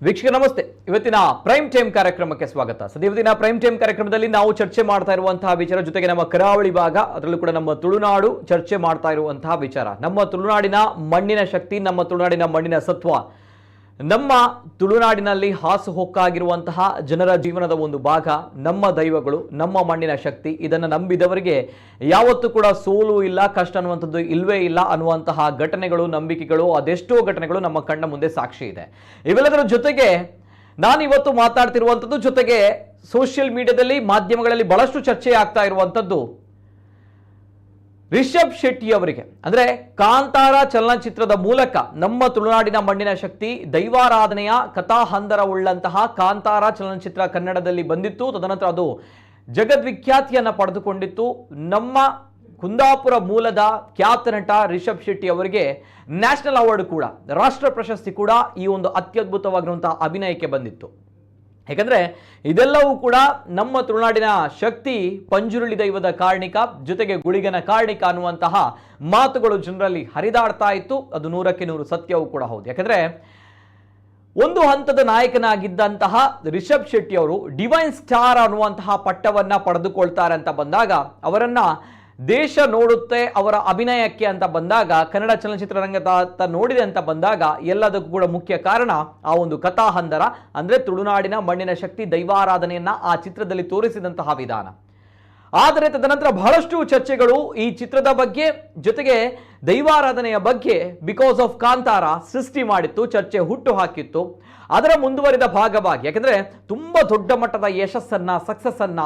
ವೀಕ್ಷಕ ನಮಸ್ತೆ. ಇವತ್ತಿನ ಪ್ರೈಮ್ ಟೈಮ್ ಕಾರ್ಯಕ್ರಮಕ್ಕೆ ಸ್ವಾಗತ. ಇವತ್ತಿನ ಪ್ರೈಮ್ ಟೈಮ್ ಕಾರ್ಯಕ್ರಮದಲ್ಲಿ ನಾವು ಚರ್ಚೆ ಮಾಡ್ತಾ ಇರುವಂತಹ ವಿಚಾರ ಜೊತೆಗೆ ನಮ್ಮ ಕರಾವಳಿ ಭಾಗ, ಅದರಲ್ಲೂ ಕೂಡ ನಮ್ಮ ತುಳುನಾಡು ಚರ್ಚೆ ಮಾಡ್ತಾ ಇರುವಂತಹ ವಿಚಾರ. ನಮ್ಮ ತುಳುನಾಡಿನ ಮಣ್ಣಿನ ಶಕ್ತಿ, ನಮ್ಮ ತುಳುನಾಡಿನ ಮಣ್ಣಿನ ಸತ್ವ, ನಮ್ಮ ತುಳುನಾಡಿನಲ್ಲಿ ಹಾಸುಹೊಕ್ಕಾಗಿರುವಂತಹ ಜನರ ಜೀವನದ ಒಂದು ಭಾಗ, ನಮ್ಮ ದೈವಗಳು, ನಮ್ಮ ಮಣ್ಣಿನ ಶಕ್ತಿ. ಇದನ್ನು ನಂಬಿದವರಿಗೆ ಯಾವತ್ತೂ ಕೂಡ ಸೋಲು ಇಲ್ಲ, ಕಷ್ಟ ಅನ್ನುವಂಥದ್ದು ಇಲ್ವೇ ಇಲ್ಲ ಅನ್ನುವಂತಹ ಘಟನೆಗಳು, ನಂಬಿಕೆಗಳು, ಅದೆಷ್ಟೋ ಘಟನೆಗಳು ನಮ್ಮ ಕಣ್ಣ ಮುಂದೆ ಸಾಕ್ಷಿ ಇದೆ. ಇವೆಲ್ಲದರ ಜೊತೆಗೆ ನಾನು ಇವತ್ತು ಮಾತಾಡ್ತಿರುವಂಥದ್ದು, ಜೊತೆಗೆ ಸೋಷಿಯಲ್ ಮೀಡಿಯಾದಲ್ಲಿ, ಮಾಧ್ಯಮಗಳಲ್ಲಿ ಬಹಳಷ್ಟು ಚರ್ಚೆ ಆಗ್ತಾ ಇರುವಂಥದ್ದು ರಿಷಬ್ ಶೆಟ್ಟಿ ಅವರಿಗೆ, ಅಂದ್ರೆ ಕಾಂತಾರ ಚಲನಚಿತ್ರದ ಮೂಲಕ ನಮ್ಮ ತುಳುನಾಡಿನ ಮಣ್ಣಿನ ಶಕ್ತಿ, ದೈವಾರಾಧನೆಯ ಕಥಾಹಂದರ ಉಳ್ಳಂತಹ ಕಾಂತಾರ ಚಲನಚಿತ್ರ ಕನ್ನಡದಲ್ಲಿ ಬಂದಿತ್ತು. ತದನಂತರ ಅದು ಜಗದ್ವಿಖ್ಯಾತಿಯನ್ನು ಪಡೆದುಕೊಂಡಿತ್ತು. ನಮ್ಮ ಕುಂದಾಪುರ ಮೂಲದ ಖ್ಯಾತ ನಟ ರಿಷಬ್ ಶೆಟ್ಟಿ ಅವರಿಗೆ ನ್ಯಾಷನಲ್ ಅವಾರ್ಡ್ ಕೂಡ, ರಾಷ್ಟ್ರ ಪ್ರಶಸ್ತಿ ಕೂಡ ಈ ಒಂದು ಅತ್ಯದ್ಭುತವಾಗಿರುವಂತಹ ಅಭಿನಯಕ್ಕೆ ಬಂದಿತ್ತು. ಯಾಕಂದ್ರೆ ಇದೆಲ್ಲವೂ ಕೂಡ ನಮ್ಮ ತುಳುನಾಡಿನ ಶಕ್ತಿ, ಪಂಜುರುಳಿ ದೈವದ ಕಾರಣಿಕ, ಜೊತೆಗೆ ಗುಳಿಗನ ಕಾರಣಿಕ ಅನ್ನುವಂತಹ ಮಾತುಗಳು ಜನರಲ್ಲಿ ಹರಿದಾಡ್ತಾ ಇತ್ತು. ಅದು 100ಕ್ಕೆ 100 ಸತ್ಯವೂ ಕೂಡ ಹೌದು. ಯಾಕಂದ್ರೆ ಒಂದು ಹಂತದ ನಾಯಕನಾಗಿದ್ದಂತಹ ರಿಷಬ್ ಶೆಟ್ಟಿ ಅವರು ಡಿವೈನ್ ಸ್ಟಾರ್ ಅನ್ನುವಂತಹ ಪಟ್ಟವನ್ನ ಪಡೆದುಕೊಳ್ತಾರೆ ಅಂತ ಬಂದಾಗ, ಅವರನ್ನ ದೇಶ ನೋಡುತ್ತೆ ಅವರ ಅಭಿನಯಕ್ಕೆ ಅಂತ ಬಂದಾಗ, ಕನ್ನಡ ಚಲನಚಿತ್ರರಂಗದ ನೋಡಿದೆ ಅಂತ ಬಂದಾಗ, ಎಲ್ಲದಕ್ಕೂ ಕೂಡ ಮುಖ್ಯ ಕಾರಣ ಆ ಒಂದು ಕಥಾಹಂದರ, ಅಂದ್ರೆ ತುಳುನಾಡಿನ ಮಣ್ಣಿನ ಶಕ್ತಿ, ದೈವಾರಾಧನೆಯನ್ನ ಆ ಚಿತ್ರದಲ್ಲಿ ತೋರಿಸಿದಂತಹ ವಿಧಾನ. ಆದರೆ ತದನಂತರ ಬಹಳಷ್ಟು ಚರ್ಚೆಗಳು ಈ ಚಿತ್ರದ ಬಗ್ಗೆ, ಜೊತೆಗೆ ದೈವಾರಾಧನೆಯ ಬಗ್ಗೆ ಬಿಕಾಸ್ ಆಫ್ ಕಾಂತಾರ ಸೃಷ್ಟಿ ಮಾಡಿತ್ತು, ಚರ್ಚೆ ಹುಟ್ಟು ಹಾಕಿತ್ತು. ಅದರ ಮುಂದುವರಿದ ಭಾಗವಾಗಿ, ಯಾಕಂದ್ರೆ ತುಂಬಾ ದೊಡ್ಡ ಮಟ್ಟದ ಯಶಸ್ಸನ್ನ, ಸಕ್ಸಸ್ ಅನ್ನ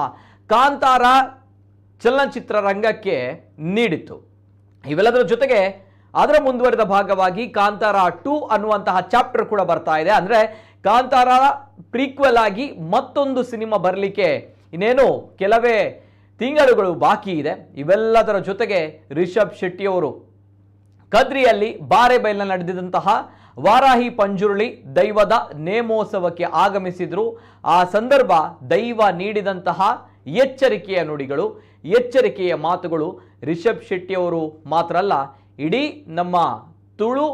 ಕಾಂತಾರ ಚಲನಚಿತ್ರ ರಂಗಕ್ಕೆ ನೀಡಿತ್ತು. ಇವೆಲ್ಲದರ ಜೊತೆಗೆ ಅದರ ಮುಂದುವರಿದ ಭಾಗವಾಗಿ ಕಾಂತಾರ 2 ಅನ್ನುವಂತಹ ಚಾಪ್ಟರ್ ಕೂಡ ಬರ್ತಾ ಇದೆ. ಅಂದ್ರೆ ಕಾಂತಾರ ಪ್ರೀಕ್ವೆಲ್ ಆಗಿ ಮತ್ತೊಂದು ಸಿನಿಮಾ ಬರಲಿಕ್ಕೆ ಇನ್ನೇನು ಕೆಲವೇ ತಿಂಗಳುಗಳು ಬಾಕಿ ಇದೆ. ಇವೆಲ್ಲದರ ಜೊತೆಗೆ ರಿಷಬ್ ಶೆಟ್ಟಿ ಅವರು ಕದ್ರಿಯಲ್ಲಿ ಬಾರೆಬೈಲ್ನಲ್ಲಿ ನಡೆದಿದ್ದಂತಹ ವಾರಾಹಿ ಪಂಜುರುಳಿ ದೈವದ ನೇಮೋತ್ಸವಕ್ಕೆ ಆಗಮಿಸಿದ್ರು. ಆ ಸಂದರ್ಭ ದೈವ ನೀಡಿದಂತಹ ಎಚ್ಚರಿಕೆಯ ನುಡಿಗಳು, ಎಚ್ಚರಿಕೆಯ ಮಾತುಗಳು ರಿಷಬ್ ಶೆಟ್ಟಿ ಅವರು ಮಾತ್ರ ಅಲ್ಲ, ಇಡೀ ನಮ್ಮ ತುಳು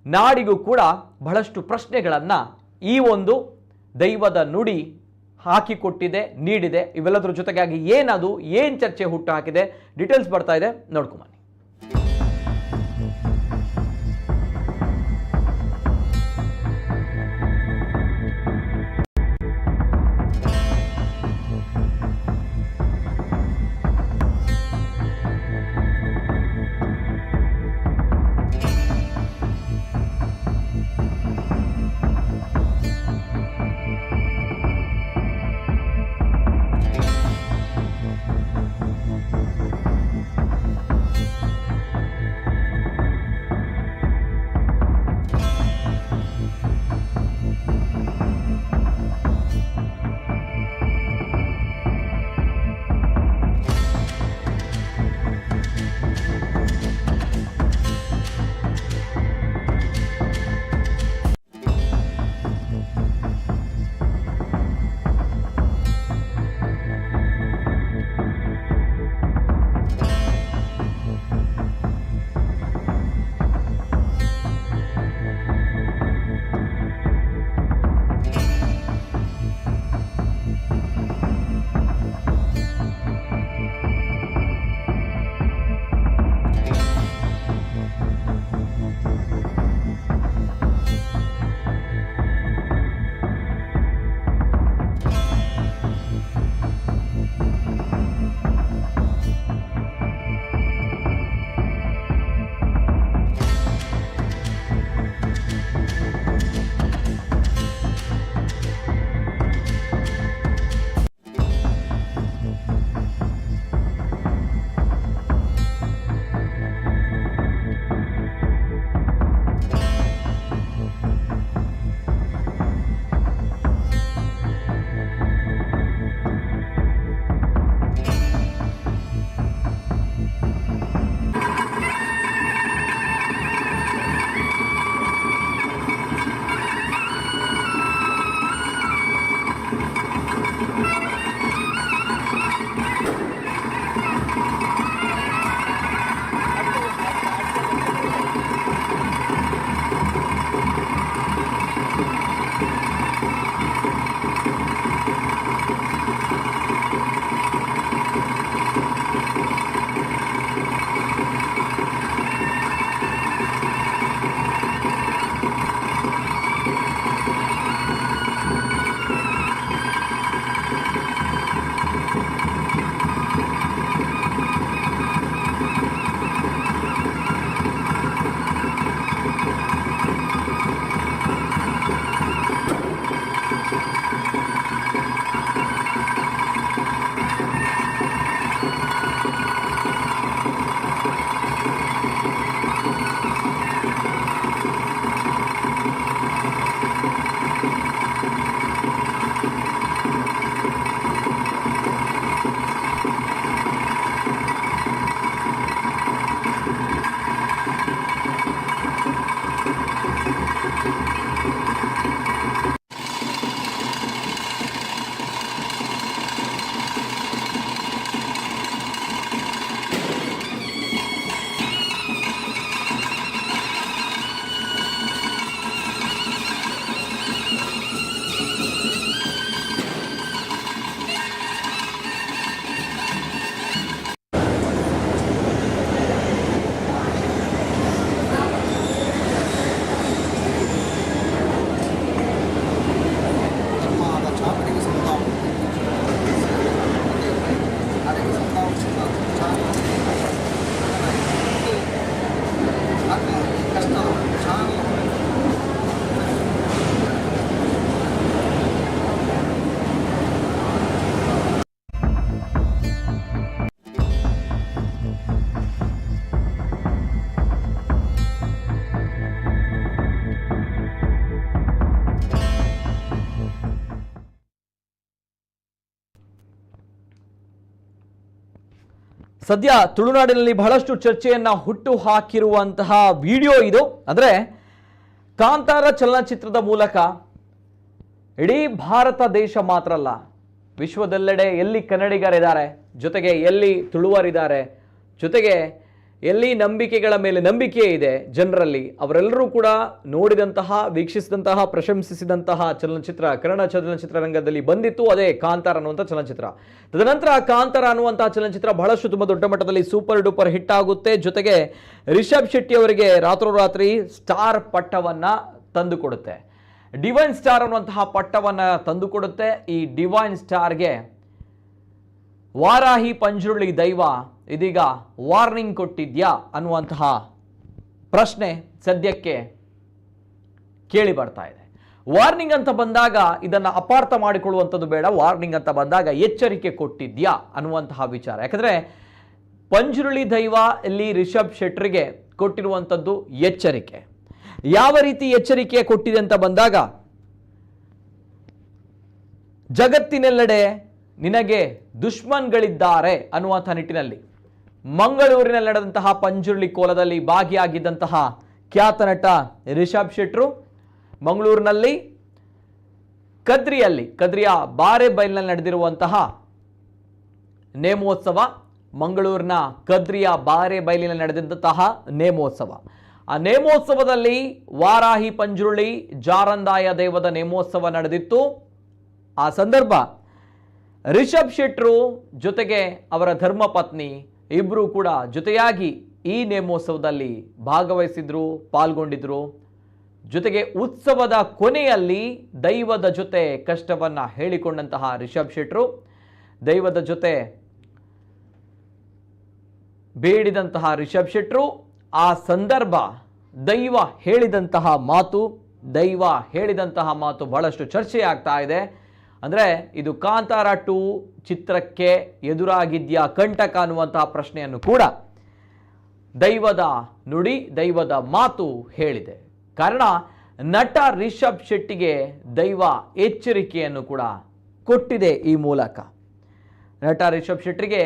ನಾಡಿಗೂ ಕೂಡ ಬಹಳಷ್ಟು ಪ್ರಶ್ನೆಗಳನ್ನು ಈ ಒಂದು ದೈವದ ನುಡಿ ಹಾಕಿಕೊಟ್ಟಿದೆ, ನೀಡಿದೆ. ಇವೆಲ್ಲದರ ಜೊತೆಗಾಗಿ ಏನದು, ಏನು ಚರ್ಚೆ ಹುಟ್ಟು ಹಾಕಿದೆ, ಡೀಟೇಲ್ಸ್ ಬರ್ತಾ ಇದೆ, ನೋಡ್ಕೊಂಬನ್ನಿ. ಸದ್ಯ ತುಳುನಾಡಿನಲ್ಲಿ ಬಹಳಷ್ಟು ಚರ್ಚೆಯನ್ನ ಹುಟ್ಟು ಹಾಕಿರುವಂತಹ ವಿಡಿಯೋ ಇದು. ಅಂದರೆ ಕಾಂತಾರ ಚಲನಚಿತ್ರದ ಮೂಲಕ ಇಡೀ ಭಾರತ ದೇಶ ಮಾತ್ರ ಅಲ್ಲ, ವಿಶ್ವದೆಲ್ಲೆಡೆ ಎಲ್ಲಿ ಕನ್ನಡಿಗರಿದ್ದಾರೆ, ಜೊತೆಗೆ ಎಲ್ಲಿ ತುಳುವರಿದ್ದಾರೆ, ಜೊತೆಗೆ ಎಲ್ಲಿ ನಂಬಿಕೆಗಳ ಮೇಲೆ ನಂಬಿಕೆ ಇದೆ ಜನರಲ್ಲಿ, ಅವರೆಲ್ಲರೂ ಕೂಡ ನೋಡಿದಂತಹ, ವೀಕ್ಷಿಸಿದಂತಹ, ಪ್ರಶಂಸಿಸಿದಂತಹ ಚಲನಚಿತ್ರ ಕನ್ನಡ ಚಲನಚಿತ್ರ ರಂಗದಲ್ಲಿ ಬಂದಿತ್ತು. ಅದೇ ಕಾಂತಾರ ಅನ್ನುವಂಥ ಚಲನಚಿತ್ರ. ತದನಂತರ ಕಾಂತಾರ ಅನ್ನುವಂತಹ ಚಲನಚಿತ್ರ ಬಹಳಷ್ಟು ತುಂಬ ದೊಡ್ಡ ಮಟ್ಟದಲ್ಲಿ ಸೂಪರ್ ಡೂಪರ್ ಹಿಟ್ ಆಗುತ್ತೆ. ಜೊತೆಗೆ ರಿಷಬ್ ಶೆಟ್ಟಿ ಅವರಿಗೆ ರಾತ್ರೋರಾತ್ರಿ ಸ್ಟಾರ್ ಪಟ್ಟವನ್ನ ತಂದುಕೊಡುತ್ತೆ. ಡಿವೈನ್ ಸ್ಟಾರ್ ಅನ್ನುವಂತಹ ಪಟ್ಟವನ್ನ ತಂದುಕೊಡುತ್ತೆ. ಈ ಡಿವೈನ್ ಸ್ಟಾರ್ಗೆ ವಾರಾಹಿ ಪಂಜುರುಳಿ ದೈವ ಇದೀಗ ವಾರ್ನಿಂಗ್ ಕೊಟ್ಟಿದ್ಯಾ ಅನ್ನುವಂತಹ ಪ್ರಶ್ನೆ ಸದ್ಯಕ್ಕೆ ಕೇಳಿ ಬರ್ತಾ ಇದೆ. ವಾರ್ನಿಂಗ್ ಅಂತ ಬಂದಾಗ ಇದನ್ನು ಅಪಾರ್ಥ ಮಾಡಿಕೊಳ್ಳುವಂಥದ್ದು ಬೇಡ. ವಾರ್ನಿಂಗ್ ಅಂತ ಬಂದಾಗ ಎಚ್ಚರಿಕೆ ಕೊಟ್ಟಿದ್ಯಾ ಅನ್ನುವಂತಹ ವಿಚಾರ. ಯಾಕಂದ್ರೆ ಪಂಜುರುಳಿ ದೈವ ಇಲ್ಲಿ ರಿಷಬ್ ಶೆಟ್ಟರಿಗೆ ಕೊಟ್ಟಿರುವಂಥದ್ದು ಎಚ್ಚರಿಕೆ. ಯಾವ ರೀತಿ ಎಚ್ಚರಿಕೆ ಕೊಟ್ಟಿದೆ ಅಂತ ಬಂದಾಗ, ಜಗತ್ತಿನೆಲ್ಲೆಡೆ ನಿನಗೆ ದುಶ್ಮನ್ಗಳಿದ್ದಾರೆ ಅನ್ನುವಂಥ ನಿಟ್ಟಿನಲ್ಲಿ ಮಂಗಳೂರಿನಲ್ಲಿ ನಡೆದಂತಹ ಪಂಜುರ್ಲಿ ಕೋಲದಲ್ಲಿ ಭಾಗಿಯಾಗಿದ್ದಂತಹ ಖ್ಯಾತ ನಟ ರಿಷಬ್ ಶೆಟ್ರು ಮಂಗಳೂರಿನಲ್ಲಿ ಕದ್ರಿಯ ಬಾರೆಬೈಲ್ನಲ್ಲಿ ನಡೆದಿರುವಂತಹ ನೇಮೋತ್ಸವ, ಮಂಗಳೂರಿನ ಕದ್ರಿಯ ಬಾರೆಬೈಲಿನಲ್ಲಿ ನಡೆದಿದ್ದಂತಹ ನೇಮೋತ್ಸವ, ಆ ನೇಮೋತ್ಸವದಲ್ಲಿ ವಾರಾಹಿ ಪಂಜುರುಳಿ ಜಾರಂದಾಯ ದೇವದ ನೇಮೋತ್ಸವ ನಡೆದಿತ್ತು. ಆ ಸಂದರ್ಭ ರಿಷಬ್ ಶೆಟ್ರು ಜೊತೆಗೆ ಅವರ ಧರ್ಮಪತ್ನಿ ಇಬ್ಬರು ಕೂಡ ಜೊತೆಯಾಗಿ ಈ ನೇಮೋತ್ಸವದಲ್ಲಿ ಭಾಗವಹಿಸಿದ್ರು, ಪಾಲ್ಗೊಂಡಿದ್ರು. ಜೊತೆಗೆ ಉತ್ಸವದ ಕೊನೆಯಲ್ಲಿ ದೈವದ ಜೊತೆ ಕಷ್ಟವನ್ನ ಹೇಳಿಕೊಂಡಂತಹ ರಿಷಬ್ ಶೆಟ್ರು ದೈವದ ಜೊತೆ ಬೇಡಿದಂತಹ ರಿಷಬ್ ಶೆಟ್ರು ಆ ಸಂದರ್ಭ ದೈವ ಹೇಳಿದಂತಹ ಮಾತು ಬಹಳಷ್ಟು ಚರ್ಚೆ ಆಗ್ತಾ ಇದೆ. ಅಂದರೆ ಇದು ಕಾಂತಾರ 2 ಚಿತ್ರಕ್ಕೆ ಎದುರಾಗಿದ್ಯಾ ಕಂಟಕ ಅನ್ನುವಂತಹ ಪ್ರಶ್ನೆಯನ್ನು ಕೂಡ ದೈವದ ನುಡಿ, ದೈವದ ಮಾತು ಹೇಳಿದೆ. ಕಾರಣ ನಟ ರಿಷಬ್ ಶೆಟ್ಟಿಗೆ ದೈವ ಎಚ್ಚರಿಕೆಯನ್ನು ಕೂಡ ಕೊಟ್ಟಿದೆ. ಈ ಮೂಲಕ ನಟ ರಿಷಬ್ ಶೆಟ್ಟಿಗೆ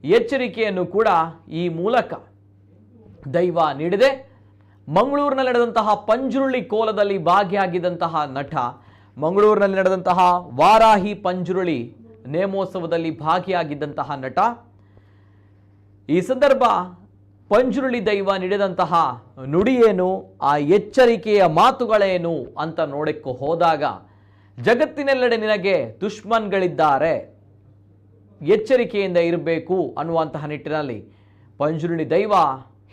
ಎಚ್ಚರಿಕೆಯನ್ನು ಕೂಡ ಈ ಮೂಲಕ ದೈವ ನೀಡಿದೆ. ಮಂಗಳೂರಿನಲ್ಲಿ ನಡೆದಂತಹ ಪಂಜುರುಳಿ ಕೋಲದಲ್ಲಿ ಭಾಗಿಯಾಗಿದ್ದಂತಹ ನಟ, ಮಂಗಳೂರಿನಲ್ಲಿ ನಡೆದಂತಹ ವಾರಾಹಿ ಪಂಜುರುಳಿ ನೇಮೋತ್ಸವದಲ್ಲಿ ಭಾಗಿಯಾಗಿದ್ದಂತಹ ನಟ, ಈ ಸಂದರ್ಭ ಪಂಜುರುಳಿ ದೈವ ನೀಡಿದಂತಹ ನುಡಿಯೇನು, ಆ ಎಚ್ಚರಿಕೆಯ ಮಾತುಗಳೇನು ಅಂತ ನೋಡಕ್ಕೆ ಹೋದಾಗ, ಜಗತ್ತಿನೆಲ್ಲೆಡೆ ನಿನಗೆ ದುಶ್ಮನ್ಗಳಿದ್ದಾರೆ, ಎಚ್ಚರಿಕೆಯಿಂದ ಇರಬೇಕು ಅನ್ನುವಂತಹ ನಿಟ್ಟಿನಲ್ಲಿ ಪಂಜುರುಳಿ ದೈವ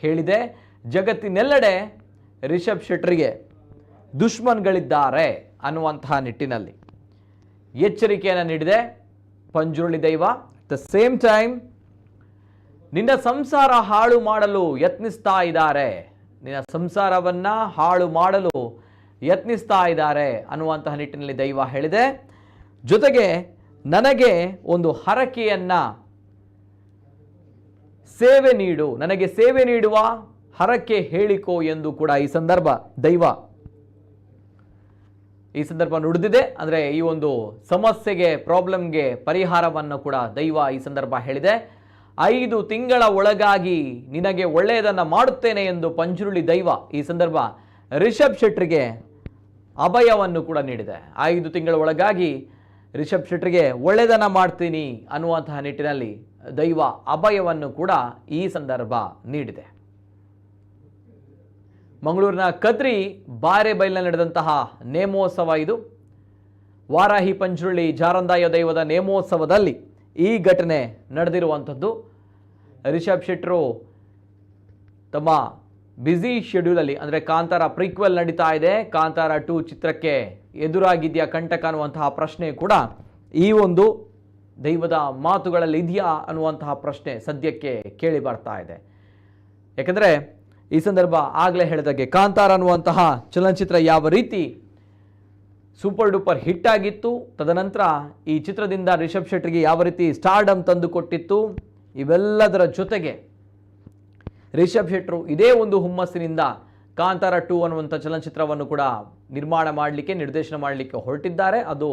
ಹೇಳಿದೆ. ಜಗತ್ತಿನೆಲ್ಲೆಡೆ ರಿಷಬ್ ಶೆಟ್ಟರಿಗೆ ದುಶ್ಮನ್ಗಳಿದ್ದಾರೆ ಅನ್ನುವಂತಹ ನಿಟ್ಟಿನಲ್ಲಿ ಎಚ್ಚರಿಕೆಯನ್ನು ನೀಡಿದೆ ಪಂಜುರುಳಿ ದೈವ. ಅಟ್ ದ ಸೇಮ್ ಟೈಮ್ ನಿನ್ನ ಸಂಸಾರ ಹಾಳು ಮಾಡಲು ಯತ್ನಿಸ್ತಾ ಇದ್ದಾರೆ, ನಿನ್ನ ಸಂಸಾರವನ್ನ ಹಾಳು ಮಾಡಲು ಯತ್ನಿಸ್ತಾ ಇದ್ದಾರೆ ಅನ್ನುವಂತಹ ನಿಟ್ಟಿನಲ್ಲಿ ದೈವ ಹೇಳಿದೆ. ಜೊತೆಗೆ ನನಗೆ ಒಂದು ಹರಕೆಯನ್ನ ನನಗೆ ಸೇವೆ ನೀಡುವ ಹರಕೆ ಹೇಳಿಕೋ ಎಂದು ಕೂಡ ಈ ಸಂದರ್ಭ ದೈವ ನುಡಿದಿದೆ. ಅಂದರೆ ಈ ಒಂದು ಸಮಸ್ಯೆಗೆ, ಪ್ರಾಬ್ಲಮ್ಗೆ ಪರಿಹಾರವನ್ನು ಕೂಡ ದೈವ ಈ ಸಂದರ್ಭ ಹೇಳಿದೆ. 5 ತಿಂಗಳ ಒಳಗಾಗಿ ನಿನಗೆ ಒಳ್ಳೆಯದನ್ನು ಮಾಡುತ್ತೇನೆ ಎಂದು ಪಂಜುರುಳಿ ದೈವ ಈ ಸಂದರ್ಭ ರಿಷಬ್ ಶೆಟ್ಟರಿಗೆ ಅಭಯವನ್ನು ಕೂಡ ನೀಡಿದೆ. 5 ತಿಂಗಳ ಒಳಗಾಗಿ ರಿಷಬ್ ಶೆಟ್ಟರಿಗೆ ಒಳ್ಳೆಯದನ್ನು ಮಾಡ್ತೀನಿ ಅನ್ನುವಂತಹ ನಿಟ್ಟಿನಲ್ಲಿ ದೈವ ಅಭಯವನ್ನು ಕೂಡ ಈ ಸಂದರ್ಭ ನೀಡಿದೆ. ಮಂಗಳೂರಿನ ಕದ್ರಿ ಬಾರೆಬೈಲ್ನಲ್ಲಿ ನಡೆದಂತಹ ನೇಮೋತ್ಸವ ಇದು. ವಾರಾಹಿ ಪಂಜುರುಳಿ ಜಾರಂದಾಯ ದೈವದ ನೇಮೋತ್ಸವದಲ್ಲಿ ಈ ಘಟನೆ ನಡೆದಿರುವಂಥದ್ದು. ರಿಷಬ್ ಶೆಟ್ರು ತಮ್ಮ ಬ್ಯುಸಿ ಶೆಡ್ಯೂಲಲ್ಲಿ, ಅಂದರೆ ಕಾಂತಾರ ಪ್ರೀಕ್ವೆಲ್ ನಡೀತಾ ಇದೆ, ಕಾಂತಾರ 2 ಚಿತ್ರಕ್ಕೆ ಎದುರಾಗಿದೆಯಾ ಕಂಟಕ ಅನ್ನುವಂತಹ ಪ್ರಶ್ನೆ ಕೂಡ ಈ ಒಂದು ದೈವದ ಮಾತುಗಳಲ್ಲಿ ಇದೆಯಾ ಅನ್ನುವಂತಹ ಪ್ರಶ್ನೆ ಸದ್ಯಕ್ಕೆ ಕೇಳಿ ಬರ್ತಾ ಇದೆ. ಯಾಕಂದರೆ ಈ ಸಂದರ್ಭ ಆಗಲೇ ಹೇಳಿದಾಗೆ ಕಾಂತಾರ ಅನ್ನುವಂತಹ ಚಲನಚಿತ್ರ ಯಾವ ರೀತಿ ಸೂಪರ್ ಡೂಪರ್ ಹಿಟ್ ಆಗಿತ್ತು, ತದನಂತರ ಈ ಚಿತ್ರದಿಂದ ರಿಷಬ್ ಶೆಟ್ಟಿಗೆ ಯಾವ ರೀತಿ ಸ್ಟಾರ್ಡಮ್ ತಂದು ಕೊಟ್ಟಿತ್ತು, ಇವೆಲ್ಲದರ ಜೊತೆಗೆ ರಿಷಬ್ ಶೆಟ್ರು ಇದೇ ಒಂದು ಹುಮ್ಮಸ್ಸಿನಿಂದ ಕಾಂತಾರ 2 ಅನ್ನುವಂಥ ಚಲನಚಿತ್ರವನ್ನು ಕೂಡ ನಿರ್ದೇಶನ ಮಾಡಲಿಕ್ಕೆ ಹೊರಟಿದ್ದಾರೆ. ಅದು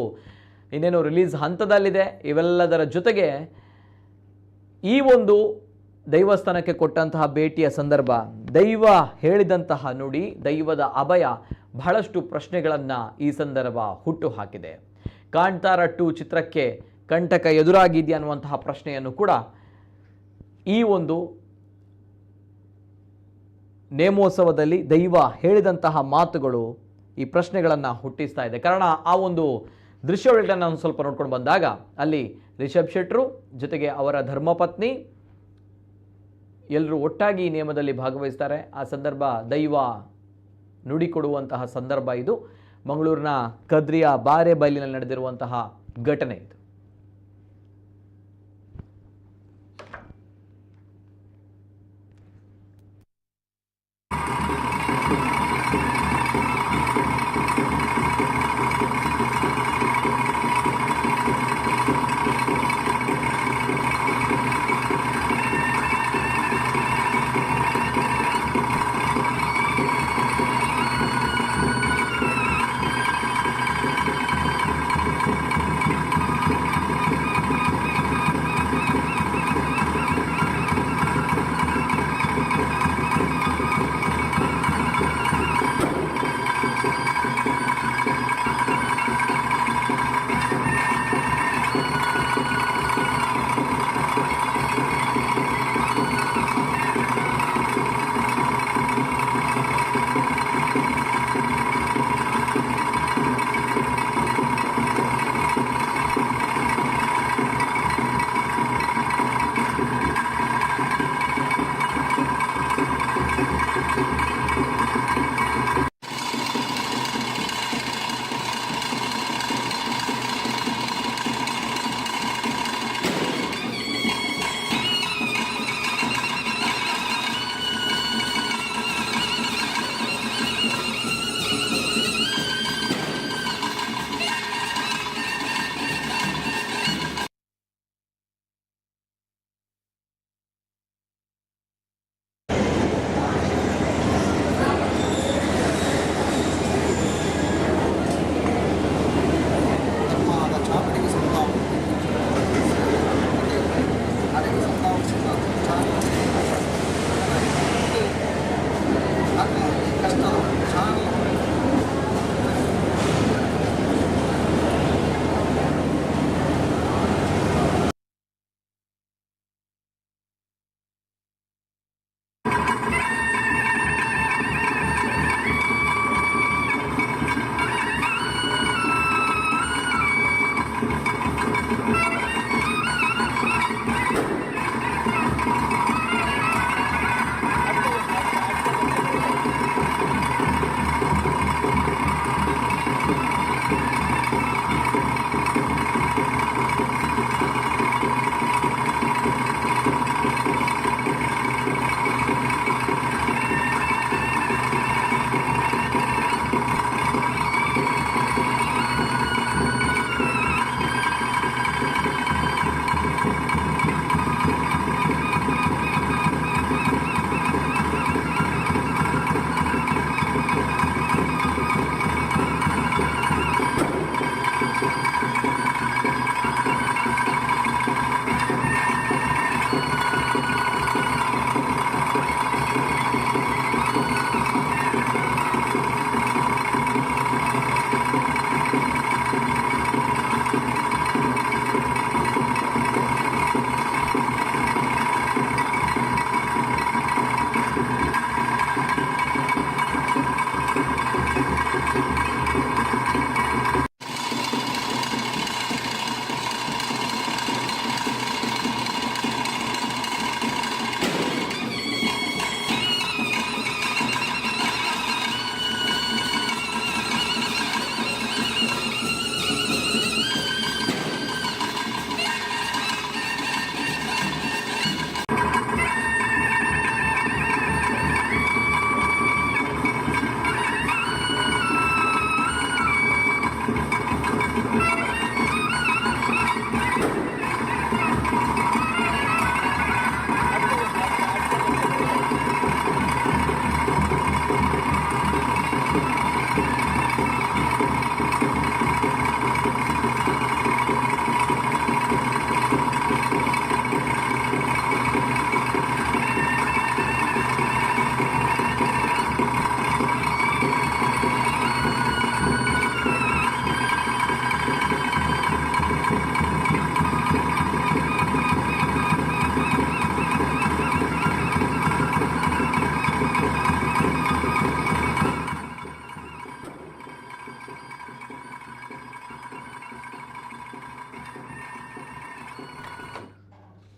ಇನ್ನೇನು ರಿಲೀಸ್ ಹಂತದಲ್ಲಿದೆ. ಇವೆಲ್ಲದರ ಜೊತೆಗೆ ಈ ಒಂದು ದೈವಸ್ಥಾನಕ್ಕೆ ಕೊಟ್ಟಂತಹ ಭೇಟಿಯ ಸಂದರ್ಭ, ದೈವ ಹೇಳಿದಂತಹ ನುಡಿ, ದೈವದ ಅಭಯ ಬಹಳಷ್ಟು ಪ್ರಶ್ನೆಗಳನ್ನು ಈ ಸಂದರ್ಭ ಹುಟ್ಟು ಹಾಕಿದೆ. ಕಾಂತಾರ 2 ಚಿತ್ರಕ್ಕೆ ಕಂಟಕ ಎದುರಾಗಿದೆಯಾ ಅನ್ನುವಂತಹ ಪ್ರಶ್ನೆಯನ್ನು ಕೂಡ ಈ ಒಂದು ನೇಮೋತ್ಸವದಲ್ಲಿ ದೈವ ಹೇಳಿದಂತಹ ಮಾತುಗಳು ಈ ಪ್ರಶ್ನೆಗಳನ್ನು ಹುಟ್ಟಿಸ್ತಾ ಇದೆ. ಕಾರಣ ಆ ಒಂದು ದೃಶ್ಯಗಳನ್ನು ನಾವು ಸ್ವಲ್ಪ ನೋಡ್ಕೊಂಡು ಬಂದಾಗ ಅಲ್ಲಿ ರಿಷಬ್ ಶೆಟ್ಟರು ಜೊತೆಗೆ ಅವರ ಧರ್ಮಪತ್ನಿ ಎಲ್ಲರೂ ಒಟ್ಟಾಗಿ ಈ ನೇಮದಲ್ಲಿ ಭಾಗವಹಿಸ್ತಾರೆ. ಆ ಸಂದರ್ಭ ದೈವ ನುಡಿ ಕೊಡುವಂತಹ ಸಂದರ್ಭ ಇದು. ಮಂಗಳೂರಿನ ಕದ್ರಿಯ ಬಾರೆಬೈಲಿನಲ್ಲಿ ನಡೆದಿರುವಂತಹ ಘಟನೆ ಇದು.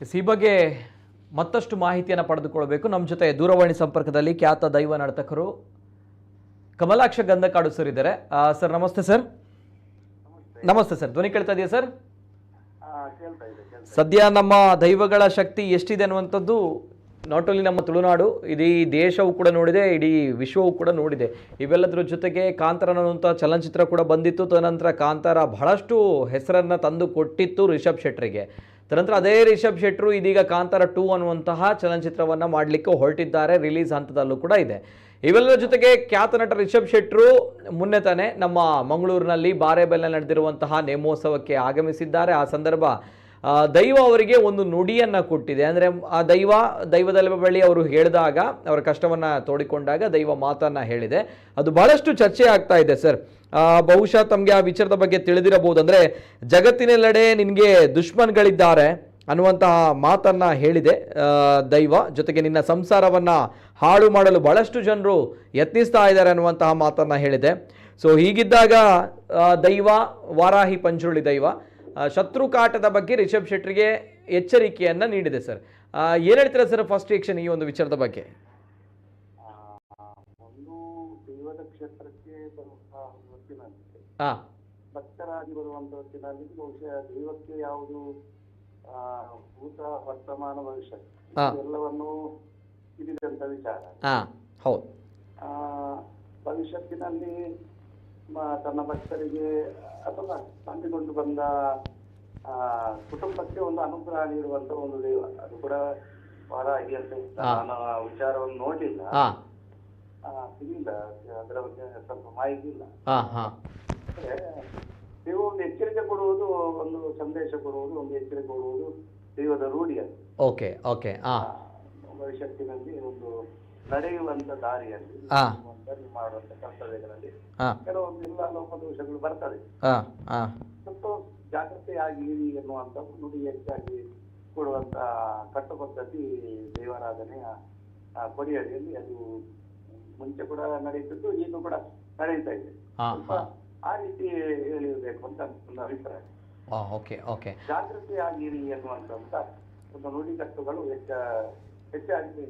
ಈ ಬಗ್ಗೆ ಮತ್ತಷ್ಟು ಮಾಹಿತಿಯನ್ನು ಪಡೆದುಕೊಳ್ಳಬೇಕು. ನಮ್ಮ ಜೊತೆ ದೂರವಾಣಿ ಸಂಪರ್ಕದಲ್ಲಿ ಖ್ಯಾತ ದೈವ ನರ್ತಕರು ಕಮಲಾಕ್ಷ ಗಂಧಕಾಡು ಸರ್ ಇದ್ದಾರೆ. ಸರ್ ನಮಸ್ತೆ ಸರ್. ನಮಸ್ತೆ ಸರ್, ಧ್ವನಿ ಕೇಳ್ತಾ ಇದೆಯಾ ಸರ್? ಸದ್ಯ ನಮ್ಮ ದೈವಗಳ ಶಕ್ತಿ ಎಷ್ಟಿದೆ ಅನ್ನುವಂಥದ್ದು ನಾಟ್ ಓನ್ಲಿ ನಮ್ಮ ತುಳುನಾಡು, ಇಡೀ ದೇಶವೂ ಕೂಡ ನೋಡಿದೆ, ಇಡೀ ವಿಶ್ವವೂ ಕೂಡ ನೋಡಿದೆ. ಇವೆಲ್ಲದರ ಜೊತೆಗೆ ಕಾಂತಾರ ಅನ್ನುವಂಥ ಚಲನಚಿತ್ರ ಕೂಡ ಬಂದಿತ್ತು. ತದನಂತರ ಕಾಂತಾರ ಬಹಳಷ್ಟು ಹೆಸರನ್ನು ತಂದು ಕೊಟ್ಟಿತ್ತು ರಿಷಬ್ ಶೆಟ್ಟರಿಗೆ. ತದನಂತರ ಅದೇ ರಿಷಬ್ ಶೆಟ್ಟರು ಇದೀಗ ಕಾಂತಾರ 2 ಅನ್ನುವಂತಹ ಚಲನಚಿತ್ರವನ್ನು ಮಾಡಲಿಕ್ಕೆ ಹೊರಟಿದ್ದಾರೆ. ರಿಲೀಸ್ ಹಂತದಲ್ಲೂ ಕೂಡ ಇದೆ. ಇವೆಲ್ಲರ ಜೊತೆಗೆ ಖ್ಯಾತ ನಟ ರಿಷಬ್ ಶೆಟ್ಟರು ಮೊನ್ನೆ ತಾನೇ ನಮ್ಮ ಮಂಗಳೂರಿನಲ್ಲಿ ಬಾರೆಬೆಲ್ನಲ್ಲಿ ನಡೆದಿರುವಂತಹ ನೇಮೋತ್ಸವಕ್ಕೆ ಆಗಮಿಸಿದ್ದಾರೆ. ಆ ಸಂದರ್ಭ ದೈವ ಅವರಿಗೆ ಒಂದು ನುಡಿಯನ್ನು ಕೊಟ್ಟಿದೆ. ಅಂದರೆ ಆ ದೈವದ ಬಳಿ ಅವರು ಹೇಳಿದಾಗ, ಅವರ ಕಷ್ಟವನ್ನು ತೋಡಿಕೊಂಡಾಗ ದೈವ ಮಾತನ್ನು ಹೇಳಿದೆ. ಅದು ಬಹಳಷ್ಟು ಚರ್ಚೆ ಆಗ್ತಾ ಇದೆ ಸರ್. ಬಹುಶಃ ತಮಗೆ ಆ ವಿಚಾರದ ಬಗ್ಗೆ ತಿಳಿದಿರಬಹುದು. ಅಂದರೆ ಜಗತ್ತಿನೆಲ್ಲೆಡೆ ನಿನಗೆ ದುಶ್ಮನ್ಗಳಿದ್ದಾರೆ ಅನ್ನುವಂತಹ ಮಾತನ್ನು ಹೇಳಿದೆ ದೈವ. ಜೊತೆಗೆ ನಿನ್ನ ಸಂಸಾರವನ್ನು ಹಾಳು ಮಾಡಲು ಬಹಳಷ್ಟು ಜನರು ಯತ್ನಿಸ್ತಾ ಇದ್ದಾರೆ ಅನ್ನುವಂತಹ ಮಾತನ್ನು ಹೇಳಿದೆ. ಸೊ ಹೀಗಿದ್ದಾಗ ದೈವ, ವಾರಾಹಿ ಪಂಚುರುಳಿ ದೈವ ಶತ್ರುಕಾಟದ ಬಗ್ಗೆ ರಿಷಬ್ ಶೆಟ್ಟರಿಗೆ ಎಚ್ಚರಿಕೆಯನ್ನು ನೀಡಿದೆ ಸರ್. ಏನು ಹೇಳ್ತೀರಾ ಸರ್ ಫಸ್ಟ್ ರಿಯಾಕ್ಷನ್ ಈ ಒಂದು ವಿಚಾರದ ಬಗ್ಗೆ? ಒಂದು ದೈವದ ಕ್ಷೇತ್ರಕ್ಕೆ ಬರುವಂತಹ ಹೊತ್ತಿನಲ್ಲಿ, ಭಕ್ತರಾಗಿ ಬರುವಂತಹ ಹೊತ್ತಿನಲ್ಲಿ ಬಹುಶಃ ದೈವಕ್ಕೆ ಯಾವುದು ಭೂತ, ವರ್ತಮಾನ, ಭವಿಷ್ಯ ಎಲ್ಲವನ್ನು ತಿಳಿದಂತ ವಿಚಾರ. ಹೌದು. ಭವಿಷ್ಯತ್ತಿನಲ್ಲಿ ತನ್ನ ಭಕ್ತರಿಗೆ ಅಥವಾ ನಂಬಿಕೊಂಡು ಬಂದ ಕುಟುಂಬಕ್ಕೆ ಒಂದು ಅನುಗ್ರಹ ನೀಡುವಂತ ಒಂದು ದೈವ. ಅದು ಕೂಡ ವಾರಾಹಿ ಅಂತ ನಾನು ವಿಚಾರವನ್ನು ನೋಡಿಲ್ಲ, ಸಿಗಿಲ್ಲ, ಅದರ ಬಗ್ಗೆ ಸ್ವಲ್ಪ ಮಾಹಿತಿ ಇಲ್ಲ. ದೈವ ಒಂದು ಎಚ್ಚರಿಕೆ ಕೊಡುವುದು, ಒಂದು ಸಂದೇಶ ಕೊಡುವುದು, ಒಂದು ಎಚ್ಚರಿಕೆ ಕೊಡುವುದು ದೈವದ ರೂಢಿ. ಅದು ಭವಿಷ್ಯತ್ತಿನಲ್ಲಿ ಒಂದು ನಡೆಯುವಂತ ದಾರಿಯಲ್ಲಿ ಮಾಡುವಂತ ಕರ್ತವ್ಯಗಳಲ್ಲಿ ಕೆಲವೊಂದು ಇಲ್ಲ ಲೋಪದೋಷಗಳು ಬರ್ತದೆ. ಸ್ವಲ್ಪ ಜಾಗೃತೆಯಾಗಿರಿ ಎನ್ನುವಂತ ನುಡಿ ಹೆಚ್ಚಾಗಿ ಕೊಡುವಂತ ಕಟ್ಟುಪದ್ಧತಿ ದೈವಾರಾಧನೆಯ ಕೊಡಿಯಡಿಯಲ್ಲಿ ಅದು ಮುಂಚೆ ಕೂಡ ನಡೆಯುತ್ತಿದ್ದು, ಈಗ ಕೂಡ ನಡೆಯುತ್ತಾ ಇದೆ. ಆ ರೀತಿ ಹೇಳಿರ್ಬೇಕು ಅಂತ ಒಂದು ಅಭಿಪ್ರಾಯ. ಜಾಗೃತಿಯಾಗಿರಿ ಎನ್ನುವಂತ ಒಂದು ನುಡಿಗಟ್ಟುಗಳು ಹೆಚ್ಚಾಗಿ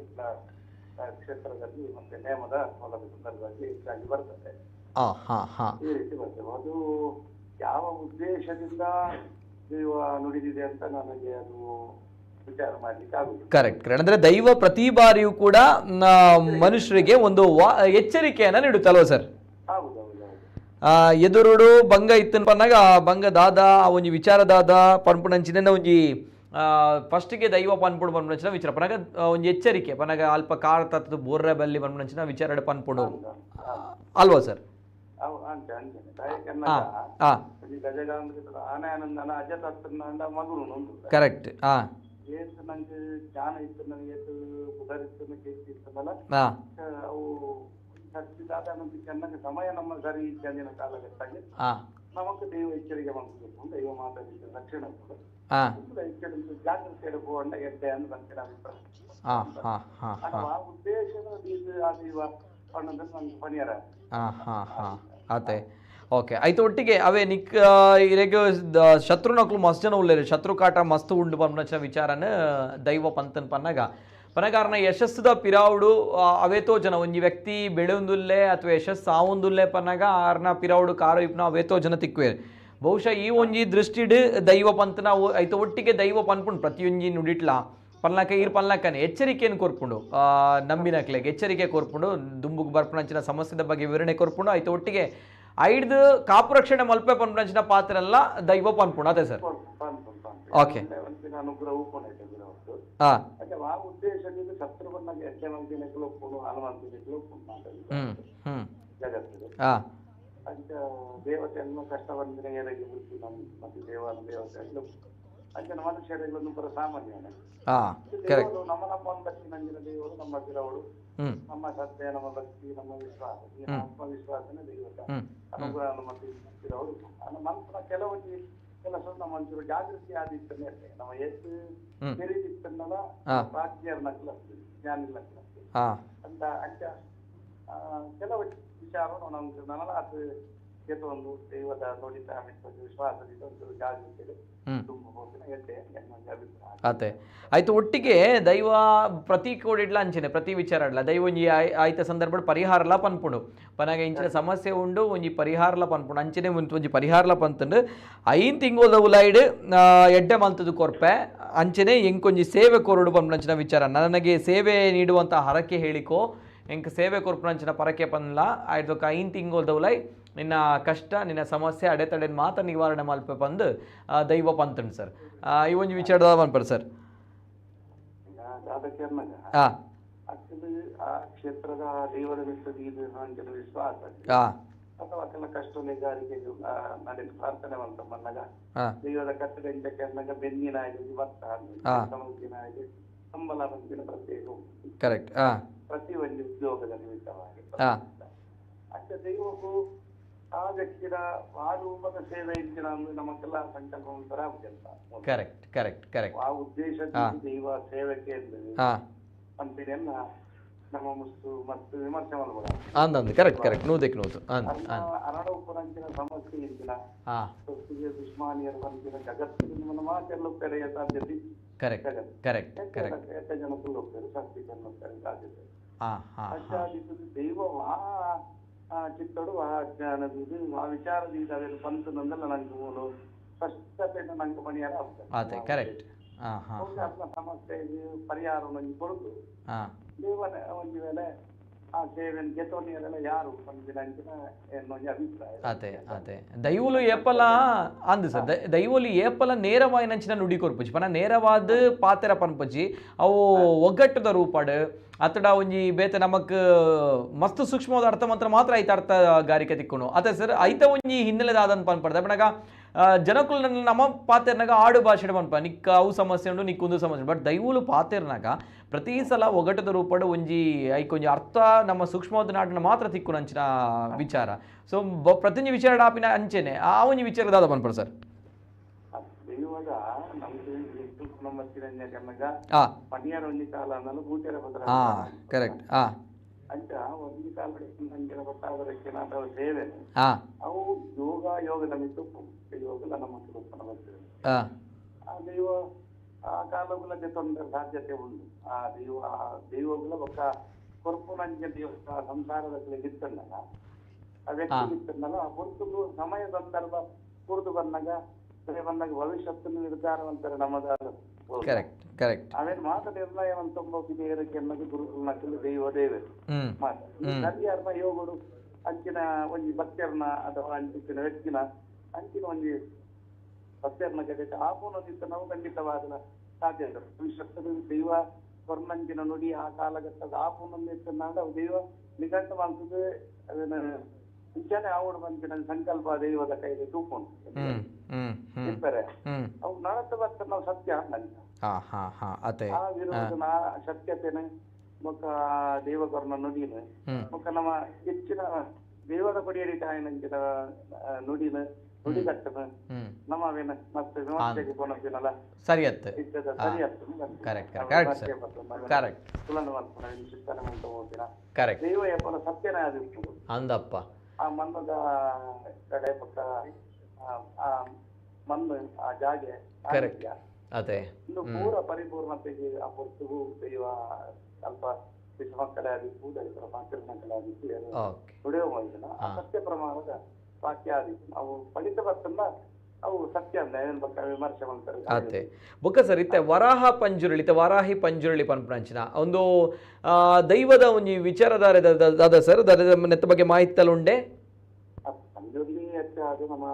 ಕ್ಷೇತ್ರದಲ್ಲಿ ಮತ್ತೆ ನೇಮದ ಮೂಲಕ ಸಂದರ್ಭದಲ್ಲಿ ಹೆಚ್ಚಾಗಿ ಬರ್ತದೆ. ಈ ರೀತಿ ಬರ್ತದೆ. ಅದು ಯಾವ ಉದ್ದೇಶದಿಂದ ದೈವ ನುಡಿದಿದೆ ಅಂತ ನನಗೆ ಅದು ವಿಚಾರ ಮಾಡ್ಲಿಕ್ಕೆ ಆಗುದಿಲ್ಲ. ಕರೆಕ್ಟ್. ಅಂದ್ರೆ ದೈವ ಪ್ರತಿ ಬಾರಿಯೂ ಕೂಡ ಮನುಷ್ಯರಿಗೆ ಒಂದು ಎಚ್ಚರಿಕೆಯನ್ನ ನೀಡುತ್ತಲ್ವ ಸರ್? ಎದುರುಡು ಬಂಗ ಇತ್ತನ್ ಪನ್ನಾಗ ಬಂಗ ದಾದ ಒಂಜಿ ವಿಚಾರದಾದ ಪನ್ಪುಣಂಚಿನ ಒಂಜಿ ಫಸ್ಟ್ಗೆ ದೈವ ಪನ್ಪುಡು ಪನ್ಪುಣಂಚಿನ ವಿಚಾರ ಪನ್ನಾಗ ಒಂಜಿ ಎಚ್ಚರಿಕೆ ಪನ್ನಾಗ ಅಲ್ಪ ಕಾರ್ ತತ್ತು ಬೋರ್ರೆ ಬಲ್ಲಿ ಪನ್ಪುಣಂಚಿನ ವಿಚಾರ ಪನ್ಪುಡು ಅಲ್ವಾ ಸರ್? ಕರೆಕ್ಟ್. ನಂಗೆ ಜ್ಞಾನ ಇತ್ತು, ನನಗೆ ಅವು ಸಚ್ಚಿದಾದ ಚೆನ್ನಾಗಿ ಸಮಯ ನಮ್ಮ ಸರಿ ಇತ್ಯಾದಿನ ಕಾಲಘಟ್ಟಾಗಿ ನಮಕ್ ದೈವ ಎಚ್ಚರಿಕೆ ಮಾಡಬೇಕು. ದೈವ ಮಾತಾಡಿದ ರಕ್ಷಣೆ ಎಚ್ಚರಿಕೆ ಜಾಗೃತಿ ಎಡಪುವಂಡ ಎಡ್ಡೆ ಅಂತ ನನ್ನ ಅಭಿಪ್ರಾಯ. ಆ ಉದ್ದೇಶದ ಆ ದೈವ ಪಣ್ಣದಲ್ಲಿ ನಂಗೆ ಪಣಿಯರ ಆತೆ. ಓಕೆ ಆಯ್ತು. ಒಟ್ಟಿಗೆ ಅವೇ ನಿಕ್ ಇರೆಗೆ ಶತ್ರು ನಕ್ಲು ಮಸ್ತ್ ಜನ ಉಳ್ಳೇರು, ಶತ್ರು ಕಾಟ ಮಸ್ತ್ ಉಂಡು ಪನ್ಪುನಂಚಿನ ವಿಚಾರನ ದೈವ ಪಂತನ್ ಪನ್ನಗಾರನ ಯಶಸ್ಸುದ ಪಿರಾವುಡು ಅವೇತೋ ಜನ ಒಂಜಿ ವ್ಯಕ್ತಿ ಬೆಳೆಯೊಂದುಲ್ಲೆ ಅಥವಾ ಯಶಸ್ಸು ಆವೊಂದುಲ್ಲೆ ಪನ್ನಗ ಆರ್ನ ಪಿರಾವುಡು ಕಾರು ಇಪ್ನ ಅವೇತೋ ಜನ ತಿಕ್ಕುವೇರು. ಬಹುಶಃ ಈ ಒಂಜಿ ದೃಷ್ಟಿಡ್ ದೈವ ಪಂತನ ಐತ ಒಟ್ಟಿಗೆ ದೈವ ಪನ್ಪುಂಡು ಪ್ರತಿಯೊಂಜಿ ನುಡಿಟ್ಲ ಪನ್ಲಕ ಈರ್ ಪನ್ಲಕನೆ ಎಚ್ಚರಿಕೆಯನ್ನು ಕೊರ್ಪುಂಡು, ನಂಬಿನಕ್ಲೆಗೆ ಎಚ್ಚರಿಕೆ ಕೊರ್ಪುಂಡು, ದುಂಬುಗ್ ಬರ್ಪುನಂಚಿನ ಸಮಸ್ಯೆದ ಬಗ್ಗೆ ವಿವರಣೆ ಕೊರ್ಪುಂಡು. ಐತ ಒಟ್ಟಿಗೆ ಐಡ್ದು ಕಾಪು ರಕ್ಷಣೆ ಮಲ್ಪೆ ಪನ್ಪುನಂಚಿನ ಪಾತ್ರ ಎಲ್ಲ ದೈವ ಪನ್ಪುಂಡು. ಅದೇ ಸರ್. ಓಕೆ. ಆ ಉದ್ದೇಶದಿಂದ ಶತ್ರುವನ್ನ ಎಡ್ಡೆ ಮಂದಿನಗಳು ಒಪ್ಪುಡು, ಹನುಮಂತಿನಗಳು ಜಗತ್ತಿದೆ. ಅಂಚ ದೇವತೆಯನ್ನು ಕಷ್ಟವಂದಿನ ಏನಾಗಿ ಬಿಡ್ತು ಮತ್ತೆ ದೇವತೆಗಳು ಅಂಚನ ಮನುಷ್ಯರಿಗೊಂದು ಪರ ಸಾಮಾನ್ಯನೇ. ನಮ್ಮ ಭಕ್ತಿ ನಂಜಿನ ದೇವರು, ನಮ್ಮ ಗಿರವಳು, ನಮ್ಮ ಶ್ರದ್ಧೆ, ನಮ್ಮ ಭಕ್ತಿ, ನಮ್ಮ ವಿಶ್ವಾಸ, ಈ ಆತ್ಮವಿಶ್ವಾಸನೇ ದೈವತ ಅನುಗ್ರಹ ಮತ್ತೆ ಗಿರವಳು. ಮನಸ್ಸಿನ ಕೆಲವೊಂದು ಕೆಲಸ ನಮ್ಮ ಒಂಚೂರು ಜಾಗೃತಿ ಆದಿತ್ತನೇ ನಮ್ಮ ಎಷ್ಟು ತೆರೀತಿತ್ತನ್ನಲ್ಲ ಪ್ರಾಜ್ಞರ ನಕ್ಲಸ್ತು, ಜ್ಞಾನಿಗಳ ನಕ್ಲಸ್ತು ಅಂತ ಅಂಚ ಕೆಲವು ವಿಚಾರ ನಮ್ಗೆ ನನಲ ಅದು ಕೆಲವೊಂದು ದೈವದ ನುಡಿತ ಮಿತ್ರ ವಿಶ್ವಾಸದಿಂದ ಒಂದು ಜಾಗೃತಿ ಹ್ಮ್ ತುಂಬ ಹೋಗಿನ ಎಡ್ಡೆ ಎನ್ನೊಂದು ಅಭಿಪ್ರಾಯ. ಅತೆ ಆಯ್ತು ಒಟ್ಟಿಗೆ ದೈವ ಪ್ರತಿ ಕೋಡಿಡ್ಲ ಅಂಚನೆ ಪ್ರತಿ ವಿಚಾರಡ್ಲ ದೈವ ಒಂಜಿ ಆಯ್ತ ಸಂದರ್ಭ ಪರಿಹಾರಲ ಪನ್ಪುಂಡು ಪನಗ ಇಂಚಿನ ಸಮಸ್ಯೆ ಉಂಡು ಒಂಜಿ ಪರಿಹಾರಲ ಪನ್ಪುಂಡು ಅಂಚನೆ ಒಂಜಿ ಪರಿಹಾರಲ ಪಂತುಂಡು ಐನ್ ತಿಂಗೋದ ಉಲಾಯ್ಡ್ ಎಡ್ಡೆ ಮಲ್ತದು ಕೊರ್ಪೆ ಅಂಚನೆ ಎಂಕೊಂಜಿ ಸೇವೆ ಕೊರಡು ಪನ್ಪುನಂಚಿನ ವಿಚಾರ ನನಗೆ ಸೇವೆ ನೀಡುವಂಥ ಹರಕೆ ಹೇಳಿಕೋ ಎಂಕ್ ಸೇವೆ ಕೊರ್ಪುನಂಚಿನ ಪರಕೆ ಪನ್ಲ ಆಯ್ತು ಐನ್ ತಿಂಗೋದ ಉಲಾಯ್ ನಿನ್ನ ಕಷ್ಟ ನಿನ್ನ ಸಮಸ್ಯೆ ಅಡೆತಡೆನ ಮಾತ ನಿವಾರಣೆ ಮಲ್ಪೆ ಬಂದು ದೈವ ಪಂತುಂಡು ಸರ್ ಈ ಒಂಜಿ ವಿಚಾರದ ಪನ್ಪರು ಸರ್ ಅದಕ್ಕೆ ಹಾಂ ಆಕ್ಚುಲಿ ಆ ಕ್ಷೇತ್ರದ ದೇವರ ಬಿಟ್ಟದ್ದು ಇದು ಅಂಚಿನ ವಿಶ್ವಾಸ ಹಾಂ ಅಥವಾ ಕೆಲ ಕಷ್ಟ ನೇಗಾರಿಕೆಗೆ ನಡೆದು ಪ್ರಾರ್ಥನೆ ಅಂತ ಬಂದಾಗ ಹಾಂ ದೈವದ ಕಟ್ಟಡ ಇಂಟಕ್ಕೆ ಅಂದಾಗ ಬೆನ್ನಿನ ಆಗಿ ಭತ್ತ ಸಮುದ್ರಿನ ಆಗಿ ಸಂಬಳ ಬಂದಿನ ಪ್ರತ್ಯೇಕ ಕರೆಕ್ಟ್ ಹಾಂ ಪ್ರತಿ ಒಂದು ಉದ್ಯೋಗದ ನಿಮಿತ್ತವಾಗಿ ಹಾಂ ಅಷ್ಟೇ ದೈವಕ್ಕೂ ಆ ವ್ಯಕ್ತಿಯ ಆ ರೂಪದ ಸೇವೆ ಇಂಚಿನ ಅಂದ್ರೆ ನಮಗೆಲ್ಲ ಸಂಕಲ್ಪ ಒಂಥರ ಆಗುದಿಲ್ಲ. ಕರೆಕ್ಟ್ ಕರೆಕ್ಟ್ ಕರೆಕ್ಟ್ ಆ ಉದ್ದೇಶದ ದೈವ ಸೇವೆಗೆ ಹಾಂ ಅಂತಿದೆಲ್ಲ ನಮ್ಮ ಮುಸ್ತು ಮತ್ತು ವಿಮರ್ಶೆ ಮಾಡಬಹುದು. ಅಂದಂದು ಕರೆಕ್ಟ್ ಕರೆಕ್ಟ್ ನೂದಕ್ಕೆ ನೂದು ಅರಡೋಪುರಂಚಿನ ಸಮಸ್ಯೆ ಇಂಚಿನ ಹಾಂ ದುಶ್ಮಾನಿಯರು ಬಂದಿನ ಜಗತ್ತಿನ ನಮ್ಮ ಮಾತೆಲ್ಲ ಕರೆಯ ಸಾಧ್ಯತೆ ಕರೆಕ್ಟ್ ಕರೆಕ್ಟ್ ಕರೆಕ್ಟ್ ಎಷ್ಟು ಜನ ಹೋಗ್ತಾರೆ ಶಾಸ್ತಿ ಜನ ಹೋಗ್ತಾರೆ ಸಾಧ್ಯತೆ ಹಾಂ ಹಾಂ ಅಷ್ಟಾದಿದ್ದು ದೈವ ಆ ಚಿತ್ತಡು ಆ ಜ್ಞಾನದಿದು ಆ ವಿಚಾರದಿಂದ ಅವೆಲ್ಲ ಬಂತು ನಂದಲ್ಲ ನಂಗೆ ಮೂಲು ಸ್ಪಷ್ಟತೆ ನಂಗೆ ಮಣಿಯಾರ ಅದೇ ಕರೆಕ್ಟ್ ಹಾಂ ಹಾಂ ಸಮಸ್ಯೆಗೆ ಪರಿಹಾರ ನಂಗೆ ಕೊಡುದು ಹಾಂ ದೇವನ ಒಂದು ವೇಳೆ ಆ ಸೇವೆಯನ್ನು ಗೆತ್ತೋನಿಯರೆಲ್ಲ ಯಾರು ಬಂದಿನ ಅಂಚಿನ ಏನೊಂದು ಅಭಿಪ್ರಾಯ. ಅದೇ ಅದೇ ದೈವಲು ಏಪಲ ಅಂದು ಸರ್ ದೈವಲು ಏಪಲ ನೇರವಾಯಿನಂಚಿನ ನುಡಿ ಕೊರ್ಪುಜಿ ಪನ ನೇರವಾದ ಪಾತೆರ ಪನ್ಪುಜಿ ಅವು ಒಗ್ಗಟ್ಟದ ರೂಪಾಡು ಅತ್ತಡ ಒಂಜಿ ಬೇತೆ ನಮಕ್ ಮಸ್ತ್ ಸೂಕ್ಷ್ಮವಾದ ಅರ್ಥ ಮಾತ್ರ ಐತ ಅರ್ಥ ಗಾರಿಕೆ ತಿಕ್ಕೊಂಡು ಅದೇ ಸರ್ ಐತ ಒಂಜಿ ಹಿನ್ನೆಲೆದಾದನ್ ಪನ್ಪಡ್ದೆ ಪನಗ ಜನಕುಲ್ ನಮ್ಮ ಪಾತೆರ್ನಾಗ ಆಡು ಭಾಷೆ ಪನ್ಪ ನಿಕ್ಕ ಅವು ಸಮಸ್ಯೆ ಉಂಡು ನಿಕ್ಕೊಂದು ಸಮಸ್ಯೆ ಬಟ್ ದೈವಲು ಪಾತೆರ್ನಾಗ ಪ್ರತಿ ಸಲ ಒಗಟದ ರೂಪಡು ಒಂಜಿ ಐಕೊಂಜಿ ಅರ್ಥ ನಮ್ಮ ಸೂಕ್ಷ್ಮವಾದ ನಾಡಿನ ಮಾತ್ರ ತಿಕ್ಕು ಅಂಚಿನ ವಿಚಾರ ಸೊ ಪ್ರತಿಯೊಂದು ವಿಚಾರ ಆಪಿನ ಅಂಚೆನೆ ಆ ಒಂಜಿ ವಿಚಾರದಾದ ಪನ್ಪಡು ಸರ್ ದೈವದ ನಮ್ದು ನಮ್ಮತ್ತಿರಂಗ ಆ ಪಣಿಯರ ಒಂಜಿ ಕಾಲ ಅನ್ನಲು ಬೂಟೆರ ಪತ್ರ ಕರೆಕ್ಟ್ ಅಂಚ ಒಂಜಿ ಕಾಲ ನಂಗಿನ ಪಟ್ಟಾದರಕ್ಕೆ ಅಥವಾ ಸೇವೆ ಅವು ಯೋಗದ ಮಿತ್ತು ಯೋಗಲ ನಮ್ಮ ಉತ್ಪನ್ನ ಬರ್ತದೆ. ಆ ದೈವ ಆ ಕಾಲಗುಲಕ್ಕೆ ತೊಂದರೆ ಸಾಧ್ಯತೆ ಉಂಟು. ಆ ದೈವಗುಲ ಒಕ್ಕ ಕೊರ್ಪುನಂಜ ಸಂಸಾರದ ಇತ್ತನ್ನಲ್ಲ ಆ ವ್ಯಕ್ತಿ ಇತ್ತನ್ನಲ್ಲ ಆ ಹೊರತು ಸಮಯ ಸಂದರ್ಭ ಕುರಿತು ಬಂದಾಗ ಭವಿಷ್ಯತ್ತು ನಿರ್ಧಾರವಂತಾರೆ ನಮ್ಮದಾದ ಅವೇನು ಮಾತ ನಿರ್ಣಯವಂತ ಬೇರಕ್ಕೆ ಅನ್ನೋದು ಗುರುಕುಲನಕ್ಕಲ್ಲಿ ದೈವ ದೇವರು ಮಾತ ನದಿಯರ್ನ ಯೋಗರು ಅಂಚಿನ ಒಂಜಿ ಭಕ್ತರ್ನ ಅಥವಾ ಅಂಚಿನ ವ್ಯಕ್ತಿನ ಅಂಚಿನ ಒಂಜಿ ಭಕ್ತರ್ನ ಜೊತೆ ಆಪುನದಿತ್ತು ನಾವು ಖಂಡಿತವಾದ ಸಾಧ್ಯತೆ ಭವಿಷ್ಯತ್ತು ದೈವ ಸ್ವರ್ಣಂಚಿನ ನುಡಿ ಆ ಕಾಲಘಟ್ಟದ ಆಪುನದಿತ್ತನ್ನಾಡ ದೈವ ನಿಘಂಟ ಮಾಡ್ತದೆ ಅದನ್ನ ವಿಚಾರ ಆವಡು ಬಂದಿನ ಸಂಕಲ್ಪ ದೈವದ ಕೈಗೆ ತೂಕೊಂಡು ಇರ್ತಾರೆ ಅವು ನಡತ ಬರ್ತಾರೆ ನಾವು ಸತ್ಯ ಅನ್ನಂತ ಆ ವಿರೋಧನ ಸತ್ಯತೆನೆ ಮುಖ ದೇವಕರ್ನ ನುಡಿನ ಮುಖ ನಮ್ಮ ಹೆಚ್ಚಿನ ದೇವದ ಪಡಿಯಡಿತ ಆಯ್ನಂಚಿನ ನುಡಿನ ನುಡಿಗಟ್ಟನ ನಮ್ಮವೇನ ಮತ್ತೆ ವಿಮರ್ಶೆಗೆ ಕೊನಸಿನಲ್ಲ ಸರಿಯತ್ತೆ ದೈವ ಎಪ್ಪನ ಸತ್ಯನೇ ಆದಿತ್ತು ಅಂದಪ್ಪ ಆ ಮಣ್ಣದ ಕಡೆ ಪಕ್ಕ ಆ ಮಣ್ಣು ಆ ಜಾಗೆ ಅದೇ ಇನ್ನು ಪೂರ ಪರಿಪೂರ್ಣತೆಗೆ ಆ ಪುಸ್ತಕವು ದೈವ ಸ್ವಲ್ಪ ಮಕ್ಕಳೇ ಆಗಿತ್ತು ದಲಿತರ ಮಕ್ಕಳೇ ಆಗಿತ್ತು ನುಡಿಯುವ ಮೈದಿನ ಆ ಸತ್ಯ ಪ್ರಮಾಣದ ವಾಕ್ಯ ಆದಿತ್ತು ಅವು ಪಡಿತ ಬರ್ತಂದ ಅವು ಸತ್ಯ ಅಂದ ಏನ್ ಬೇಕಾ ವಿಮರ್ಶೆ ಮಾಡ್ತಾರೆ ಅದೇ ಬೊಕ್ಕ ಸರ್ ಇತ್ತೆ ವರಾಹ ಪಂಜುರುಳಿ ವಾರಾಹಿ ಪಂಜುರುಳಿ ಪನ್ಪಂಚಿನ ಒಂದು ದೈವದ ಒಂಜಿ ವಿಚಾರದಾರ ಸರ್ ನೆತ್ತ ಬಗ್ಗೆ ಮಾಹಿತಿ ಉಂಡೆ ಪಂಜುರ್ಲಿ ಅದು ನಮ್ಮ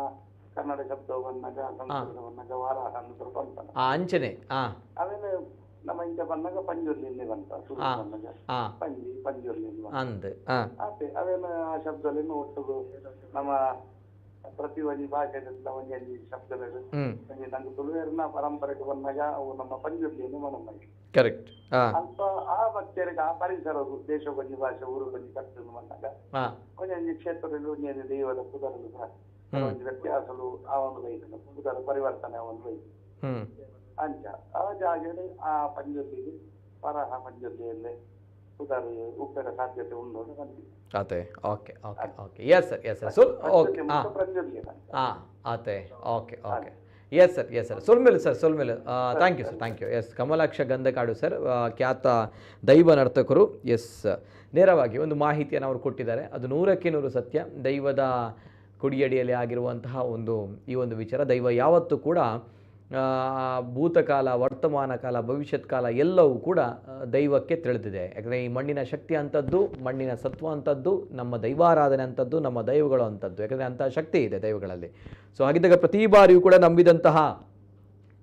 ಕನ್ನಡ ಶಬ್ದ ಬಂದಾಗ ಸಂಸ್ಕೃತ ಬಂದಾಗ ವಾರಾಹ ಅನ್ನೋದ್ರ ಬಂತ ಅಂಚನೆ ಆಮೇಲೆ ನಮ್ಮ ಇಂಚ ಬಂದಾಗ ಪಂಜುರ್ಲಿ ಬಂತ ಬಂದಾಗ ಪಂಜುರ್ಲಿ ಅಂದ್ ಅದೇ ಅವೇನು ಆ ಶಬ್ದದಲ್ಲಿ ಒಟ್ಟು ನಮ್ಮ ಪ್ರತಿ ಒಂದು ಭಾಷೆಯಿಂದ ಒಂದೊಂದು ಶಬ್ದಗಳು ನಂಗೆ ತುಳುವೇರಿನ ಪರಂಪರೆಗೆ ಬಂದಾಗ ಅವು ನಮ್ಮ ಪಂಜುರ್ಲಿಯನ್ನು ಮನಮ್ಮಗೆ ಕರೆಕ್ಟ್ ಅಲ್ಪ ಆ ಭಕ್ತರಿಗೆ ಆ ಪರಿಸರ ದೇಶ ಕೊಂಜಿ ಭಾಷೆ ಊರು ಕೊಂಜಿ ಕರ್ತನ್ನು ಬಂದಾಗ ಒಂದೊಂದು ಕ್ಷೇತ್ರದಲ್ಲಿ ಒಂದೊಂದು ದೈವದ ಪುದರಲು ಸಹ ಒಂದು ವ್ಯತ್ಯಾಸಗಳು ಆ ಒಂದು ಬೈತು ಪುದರ ಪರಿವರ್ತನೆ ಒಂದು ಬೈತು ಅಂಚ ಆ ಜಾಗದಲ್ಲಿ ಆ ಪಂಜುರ್ಲಿಗೆ ವರಾಹ ಪಂಜುರ್ಲಿಯಲ್ಲಿ ಸುಧಾರಿ ಉಪಯೋಗ ಸಾಧ್ಯತೆ ಉಂಟು ಅಂತ ಬಂದಿದೆ. ಆತೆ okay okay okay yes sir so okay ಹಾಂ ಪ್ರಜ್ವಲ್ಯ ಹಾಂ ಆತೆ ಓಕೆ ಓಕೆ ಎಸ್ ಸರ್ ಸೊಲ್ಮೇಲು ಥ್ಯಾಂಕ್ ಯು ಎಸ್ ಕಮಲಾಕ್ಷ ಗಂಧಕಾಡು ಸರ್ ಖ್ಯಾತ ದೈವ ನರ್ತಕರು. ಎಸ್ ನೇರವಾಗಿ ಒಂದು ಮಾಹಿತಿಯನ್ನು ಅವರು ಕೊಟ್ಟಿದ್ದಾರೆ, ಅದು 100% ಸತ್ಯ. ದೈವದ ಕುಡಿಯಡಿಯಲ್ಲಿ ಆಗಿರುವಂತಹ ಈ ಒಂದು ವಿಚಾರ, ದೈವ ಯಾವತ್ತೂ ಕೂಡ ಭೂತಕಾಲ, ವರ್ತಮಾನ ಕಾಲ, ಭವಿಷ್ಯತ್ ಕಾಲ ಎಲ್ಲವೂ ಕೂಡ ದೈವಕ್ಕೆ ತಿಳಿದಿದೆ. ಯಾಕಂದರೆ ಈ ಮಣ್ಣಿನ ಶಕ್ತಿ ಅಂಥದ್ದು, ಮಣ್ಣಿನ ಸತ್ವ ಅಂಥದ್ದು, ನಮ್ಮ ದೈವಾರಾಧನೆ ಅಂಥದ್ದು, ನಮ್ಮ ದೈವಗಳು ಅಂಥದ್ದು. ಯಾಕಂದರೆ ಅಂಥ ಶಕ್ತಿ ಇದೆ ದೈವಗಳಲ್ಲಿ. ಸೊ ಹಾಗಿದ್ದಾಗ ಪ್ರತಿ ಬಾರಿಯೂ ಕೂಡ ನಂಬಿದಂತಹ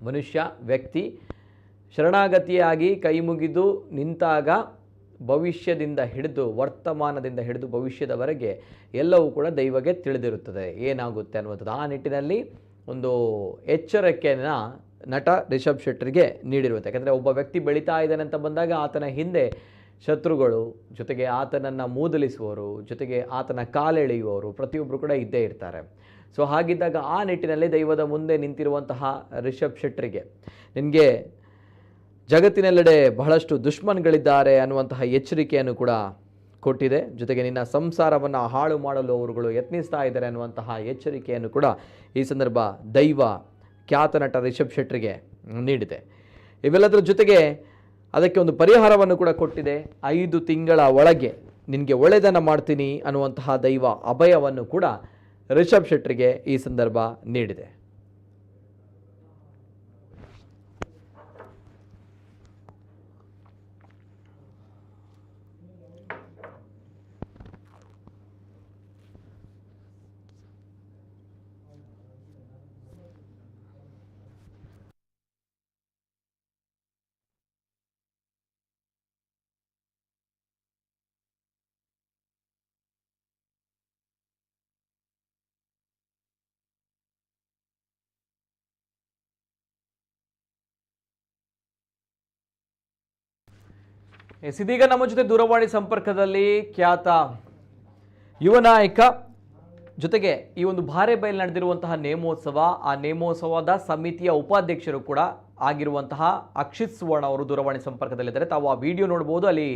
ಮನುಷ್ಯ ವ್ಯಕ್ತಿ ಶರಣಾಗತಿಯಾಗಿ ಕೈ ಮುಗಿದು ನಿಂತಾಗ ಭವಿಷ್ಯದಿಂದ ಹಿಡಿದು ವರ್ತಮಾನದಿಂದ ಹಿಡಿದು ಭವಿಷ್ಯದವರೆಗೆ ಎಲ್ಲವೂ ಕೂಡ ದೈವಗೆ ತಿಳಿದಿರುತ್ತದೆ ಏನಾಗುತ್ತೆ ಅನ್ನುವಂಥದ್ದು. ಆ ನಿಟ್ಟಿನಲ್ಲಿ ಒಂದು ಎಚ್ಚರಿಕೆಯನ್ನು ನಟ ರಿಷಬ್ ಶೆಟ್ಟರಿಗೆ ನೀಡಿರುವಂತೆ. ಯಾಕಂದರೆ ಒಬ್ಬ ವ್ಯಕ್ತಿ ಬೆಳೀತಾ ಇದ್ದಾನೆ ಅಂತ ಬಂದಾಗ ಆತನ ಹಿಂದೆ ಶತ್ರುಗಳು, ಜೊತೆಗೆ ಆತನನ್ನು ಮೂದಲಿಸುವವರು, ಜೊತೆಗೆ ಆತನ ಕಾಲೆಳೆಯುವವರು ಪ್ರತಿಯೊಬ್ಬರು ಕೂಡ ಇದ್ದೇ ಇರ್ತಾರೆ. ಸೊ ಹಾಗಿದ್ದಾಗ ಆ ನಿಟ್ಟಿನಲ್ಲಿ ದೈವದ ಮುಂದೆ ನಿಂತಿರುವಂತಹ ರಿಷಬ್ ಶೆಟ್ಟರಿಗೆ ನಿನಗೆ ಜಗತ್ತಿನೆಲ್ಲೆಡೆ ಬಹಳಷ್ಟು ದುಶ್ಮನ್ಗಳಿದ್ದಾರೆ ಅನ್ನುವಂತಹ ಎಚ್ಚರಿಕೆಯನ್ನು ಕೂಡ ಕೊಟ್ಟಿದೆ. ಜೊತೆಗೆ ನಿನ್ನ ಸಂಸಾರವನ್ನು ಹಾಳು ಮಾಡಲು ಅವರುಗಳು ಯತ್ನಿಸ್ತಾ ಇದ್ದಾರೆ ಅನ್ನುವಂತಹ ಎಚ್ಚರಿಕೆಯನ್ನು ಕೂಡ ಈ ಸಂದರ್ಭ ದೈವ ಖ್ಯಾತ ನಟ ರಿಷಬ್ ಶೆಟ್ಟರಿಗೆ ನೀಡಿದೆ. ಇವೆಲ್ಲದರ ಜೊತೆಗೆ ಅದಕ್ಕೆ ಒಂದು ಪರಿಹಾರವನ್ನು ಕೂಡ ಕೊಟ್ಟಿದೆ. 5 ತಿಂಗಳ ಒಳಗೆ ನಿನಗೆ ಒಳ್ಳೆಯದನ್ನು ಮಾಡ್ತೀನಿ ಅನ್ನುವಂತಹ ದೈವ ಅಭಯವನ್ನು ಕೂಡ ರಿಷಬ್ ಶೆಟ್ಟರಿಗೆ ಈ ಸಂದರ್ಭ ನೀಡಿದೆ. ಇದೀಗ ನಮ್ಮ ಜೊತೆ ದೂರವಾಣಿ ಸಂಪರ್ಕದಲ್ಲಿ ಖ್ಯಾತ ಯುವ ನಾಯಕ, ಜೊತೆಗೆ ಈ ಒಂದು ಬಾರೆಬೈಲ್ ನಡೆದಿರುವಂತಹ ನೇಮೋತ್ಸವ, ಆ ನೇಮೋತ್ಸವದ ಸಮಿತಿಯ ಉಪಾಧ್ಯಕ್ಷರು ಕೂಡ ಆಗಿರುವಂತಹ ಅಕ್ಷಿತ್ ಸುವರ್ಣ ಅವರು ದೂರವಾಣಿ ಸಂಪರ್ಕದಲ್ಲಿದ್ದಾರೆ. ತಾವು ಆ ವಿಡಿಯೋ ನೋಡ್ಬೋದು. ಅಲ್ಲಿ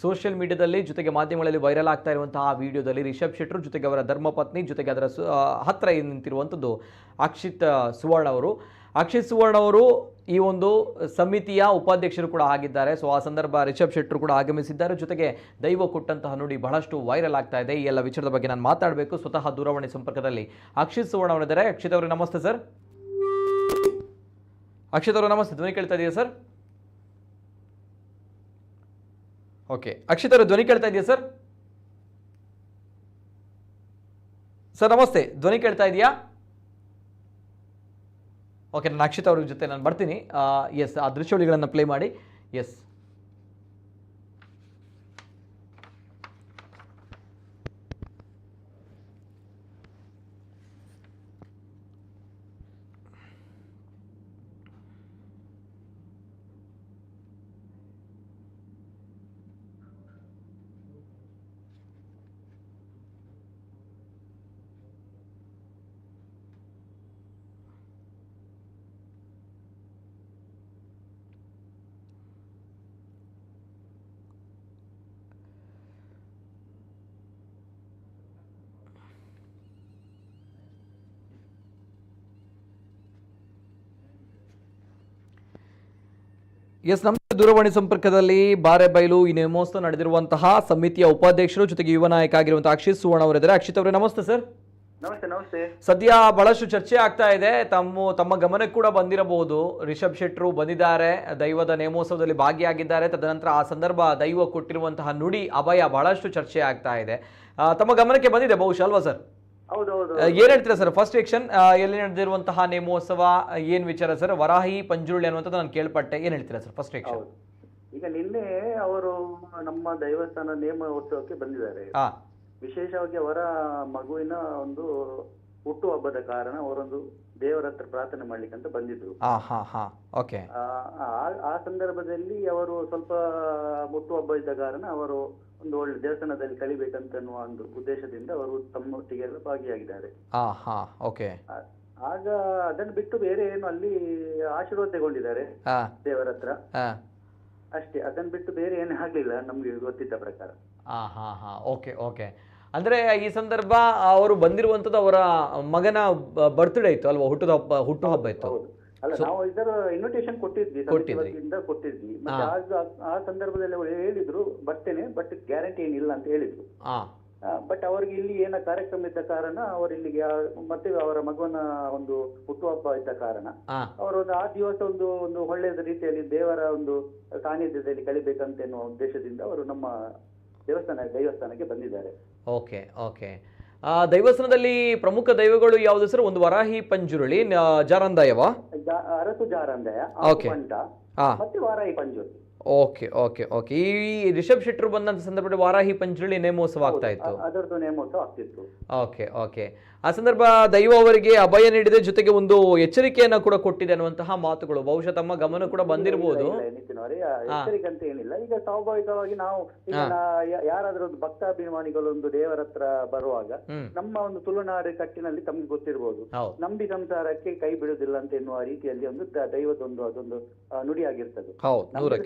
ಸೋಷಿಯಲ್ ಮೀಡಿಯಾದಲ್ಲಿ ಜೊತೆಗೆ ಮಾಧ್ಯಮಗಳಲ್ಲಿ ವೈರಲ್ ಆಗ್ತಾ ಇರುವಂತಹ ಆ ವಿಡಿಯೋದಲ್ಲಿ ರಿಷಬ್ ಶೆಟ್ಟರು ಜೊತೆಗೆ ಅವರ ಧರ್ಮಪತ್ನಿ ಜೊತೆಗೆ ಅದರ ಹತ್ತಿರ ನಿಂತಿರುವಂಥದ್ದು ಅಕ್ಷಿತ್ ಸುವರ್ಣ ಅವರು. ಅಕ್ಷಿತ್ ಸುವರ್ಣ ಅವರು ಈ ಒಂದು ಸಮಿತಿಯ ಉಪಾಧ್ಯಕ್ಷರು ಕೂಡ ಆಗಿದ್ದಾರೆ. ಸೊ ಆ ಸಂದರ್ಭ ರಿಷಬ್ ಶೆಟ್ಟರು ಕೂಡ ಆಗಮಿಸಿದ್ದಾರೆ. ಜೊತೆಗೆ ದೈವ ಕೊಟ್ಟಂತಹ ನುಡಿ ಬಹಳಷ್ಟು ವೈರಲ್ ಆಗ್ತಾ ಇದೆ. ಈ ಎಲ್ಲ ವಿಚಾರದ ಬಗ್ಗೆ ನಾನು ಮಾತಾಡಬೇಕು. ಸ್ವತಃ ದೂರವಾಣಿ ಸಂಪರ್ಕದಲ್ಲಿ ಅಕ್ಷಿತ್ ಸುವರ್ಣ ಅವರಿದ್ದಾರೆ. ಅಕ್ಷಿತ್ ಅವರು ನಮಸ್ತೆ ಸರ್. ಅಕ್ಷಿತ್ ಅವರು ನಮಸ್ತೆ, ಧ್ವನಿ ಕೇಳ್ತಾ ಇದೆಯಾ ಸರ್? ಓಕೆ, ಅಕ್ಷಿತ್ ಅವರು ಧ್ವನಿ ಕೇಳ್ತಾ ಇದೆಯಾ ಸರ್? ಸರ್ ನಮಸ್ತೆ, ಧ್ವನಿ ಕೇಳ್ತಾ ಇದೆಯಾ? ಓಕೆ, ನಾನು ಅಕ್ಷಿತ್ ಅವ್ರ ಜೊತೆ ನಾನು ಬರ್ತೀನಿ. ಎಸ್, ಆ ದೃಶ್ಯಾವಳಿಗಳನ್ನು ಪ್ಲೇ ಮಾಡಿ. ಎಸ್, ನಮ್ಮ ದೂರವಾಣಿ ಸಂಪರ್ಕದಲ್ಲಿ ಬಾರೆಬೈಲು ಈ ನೇಮೋತ್ಸವ ನಡೆದಿರುವಂತಹ ಸಮಿತಿಯ ಉಪಾಧ್ಯಕ್ಷರು ಜೊತೆಗೆ ಯುವ ನಾಯಕ ಆಗಿರುವಂತಹ ಅಕ್ಷಿತ್ ಸುವರ್ಣ ಅವರಿದ್ದಾರೆ. ಅಕ್ಷಿತ್ ಅವರೇ ನಮಸ್ತೆ ಸರ್. ನಮಸ್ತೆ. ನಮಸ್ತೆ. ಸದ್ಯ ಬಹಳಷ್ಟು ಚರ್ಚೆ ಆಗ್ತಾ ಇದೆ, ತಮ್ಮ ಗಮನಕ್ಕೆ ಕೂಡ ಬಂದಿರಬಹುದು. ರಿಷಬ್ ಶೆಟ್ಟರು ಬಂದಿದ್ದಾರೆ, ದೈವದ ನೇಮೋತ್ಸವದಲ್ಲಿ ಭಾಗಿಯಾಗಿದ್ದಾರೆ. ತದನಂತರ ಆ ಸಂದರ್ಭ ದೈವ ಕೊಟ್ಟಿರುವಂತಹ ನುಡಿ ಅಭಯ ಬಹಳಷ್ಟು ಚರ್ಚೆ ಆಗ್ತಾ ಇದೆ. ತಮ್ಮ ಗಮನಕ್ಕೆ ಬಂದಿದೆ ಬಹುಶಃ ಅಲ್ವಾ ಸರ್? ಹೌದೌದು. ಏನ್ ಹೇಳ್ತೀರಾ ಸರ್? ಫಸ್ಟ್ ಸೆಕ್ಷನ್ ಎಲ್ಲಿ ನಡೆದಿರುವಂತಹ ನೇಮೋತ್ಸವ ಏನ್ ವಿಚಾರ ಸರ್? ವರಾಹಿ ಪಂಜುರುಳಿ ಅನ್ನುವಂಥದ್ದು ನಾನು ಕೇಳ್ಪಟ್ಟೆ, ಏನ್ ಹೇಳ್ತೀರಾ ಸರ್ ಫಸ್ಟ್ ಸೆಕ್ಷನ್? ಈಗ ನಿನ್ನೆ ಅವರು ನಮ್ಮ ದೇವಸ್ಥಾನ ನೇಮೋತ್ಸವಕ್ಕೆ ಬಂದಿದ್ದಾರೆ. ವಿಶೇಷವಾಗಿ ಅವರ ಮಗುವಿನ ಒಂದು ಹುಟ್ಟು ಹಬ್ಬದ ಕಾರಣ ಅವರೊಂದು ದೇವರ ಹತ್ರ ಪ್ರಾರ್ಥನೆ ಮಾಡ್ಲಿಕ್ಕೆ ಅಂತ ಬಂದಿದ್ರು. ಆ ಸಂದರ್ಭದಲ್ಲಿ ಅವರು ಸ್ವಲ್ಪ ಹುಟ್ಟು ಹಬ್ಬ ಇದ್ದ ಕಾರಣ ಅವರು ಒಂದು ಒಳ್ಳೆ ದೇವಸ್ಥಾನದಲ್ಲಿ ಕಲಿಬೇಕಂತ ಅನ್ನುವ ಒಂದು ಉದ್ದೇಶದಿಂದ ಅವರು ತಮ್ಮೊಟ್ಟಿಗೆ ಎಲ್ಲ ಭಾಗಿಯಾಗಿದ್ದಾರೆ. ಆಗ ಅದನ್ನು ಬಿಟ್ಟು ಬೇರೆ ಏನು ಅಲ್ಲಿ ಆಶೀರ್ವಾದ ತಗೊಂಡಿದ್ದಾರೆ ದೇವರ ಹತ್ರ. ಅಷ್ಟೇ, ಅದನ್ನ ಬಿಟ್ಟು ಬೇರೆ ಏನು ಆಗ್ಲಿಲ್ಲ ನಮ್ಗೆ ಗೊತ್ತಿದ್ದ ಪ್ರಕಾರ. ಹಾ ಓಕೆ ಓಕೆ. ಅಂದ್ರೆ ಈ ಸಂದರ್ಭ ಅವರು ಬಂದಿರುವಂತದ್ದು ಅವರ ಮಗನ ಬರ್ತ್ಡೇ ಇತ್ತು ಅಲ್ವಾ, ಹುಟ್ಟುಹಬ್ಬ ಇತ್ತು. ಹೌದು, ಅಲ್ಲ ನಾವು ಇದರ ಇನ್ವಿಟೇಷನ್ ಕೊಟ್ಟಿದ್ವಿ, ಕೊಟ್ಟಿದ್ವಿ. ಮತ್ತೆ ಆ ಸಂದರ್ಭದಲ್ಲಿ ಅವರು ಹೇಳಿದ್ರು ಬರ್ತೇನೆ, ಬಟ್ ಗ್ಯಾರಂಟಿ ಏನಿಲ್ಲ ಅಂತ ಹೇಳಿದ್ರು. ಬಟ್ ಅವ್ರಿಗೆ ಇಲ್ಲಿ ಏನೋ ಕಾರ್ಯಕ್ರಮ ಇದ್ದ ಕಾರಣ ಅವರು ಇಲ್ಲಿಗೆ, ಮತ್ತೆ ಅವರ ಮಗುವನ ಒಂದು ಹುಟ್ಟುಹಬ್ಬ ಇದ್ದ ಕಾರಣ ಅವರು ಆ ದಿವಸ ಒಂದು ಒಳ್ಳೆಯ ರೀತಿಯಲ್ಲಿ ದೇವರ ಒಂದು ಸಾನ್ನಿಧ್ಯದಲ್ಲಿ ಕಳಿಬೇಕಂತ ಎನ್ನುವ ಉದ್ದೇಶದಿಂದ ಅವರು ನಮ್ಮ ದೈವಸ್ಥಾನಕ್ಕೆ ಬಂದಿದ್ದಾರೆ. Okay okay. ದೈವಸ್ಥಾನದಲ್ಲಿ ಪ್ರಮುಖ ದೈವಗಳು ಯಾವ್ದು ಸರ್? ಒಂದು ವರಾಹಿ ಪಂಜುರುಳಿ, ಜಾರಂದಾಯವ, ಅರಸು ಜಾರಂದಾಯ, ಮತ್ತೆ Varahi Panjurli. Okay okay okay. ಈ ರಿಷಬ್ ಶೆಟ್ಟರು ಬಂದಂತ ಸಂದರ್ಭದಲ್ಲಿ ವಾರಾಹಿ ಪಂಚುಳಿ ನೇಮೋತ್ಸವ ಆಗ್ತಾ ಇತ್ತು. ಅದರದ್ದು ನೇಮೋತ್ಸವ ಆಗ್ತಿತ್ತು. Okay okay. ಆ ಸಂದರ್ಭ ದೈವ ಅವರಿಗೆ ಅಭಯ ನೀಡಿದೆ, ಜೊತೆಗೆ ಒಂದು ಎಚ್ಚರಿಕೆಯನ್ನ ಕೂಡ ಕೊಟ್ಟಿದೆ ಅನ್ನುವಂತಹ ಮಾತುಗಳು ಬಹುಶಃ ತಮ್ಮ ಗಮನ ಕೂಡ ಬಂದಿರಬಹುದು. ಎಚ್ಚರಿಕೆ ಅಂತ ಏನಿಲ್ಲ, ಈಗ ಸ್ವಾಭಾವಿಕವಾಗಿ ನಾವು ಯಾರಾದ್ರೂ ಒಂದು ಭಕ್ತಾಭಿಮಾನಿಗಳು ಒಂದು ದೇವರ ಹತ್ರ ಬರುವಾಗ ನಮ್ಮ ಒಂದು ತುಳುನಾಡು ಕಟ್ಟಿನಲ್ಲಿ ತಮ್ಗೆ ಗೊತ್ತಿರಬಹುದು, ನಂಬಿ ಸಂಸಾರಕ್ಕೆ ಕೈ ಬಿಡುವುದಿಲ್ಲ ಅಂತ ಎನ್ನುವ ರೀತಿಯಲ್ಲಿ ಒಂದು ದೈವದೊಂದು ಅದೊಂದು ನುಡಿಯಾಗಿರ್ತದೆ.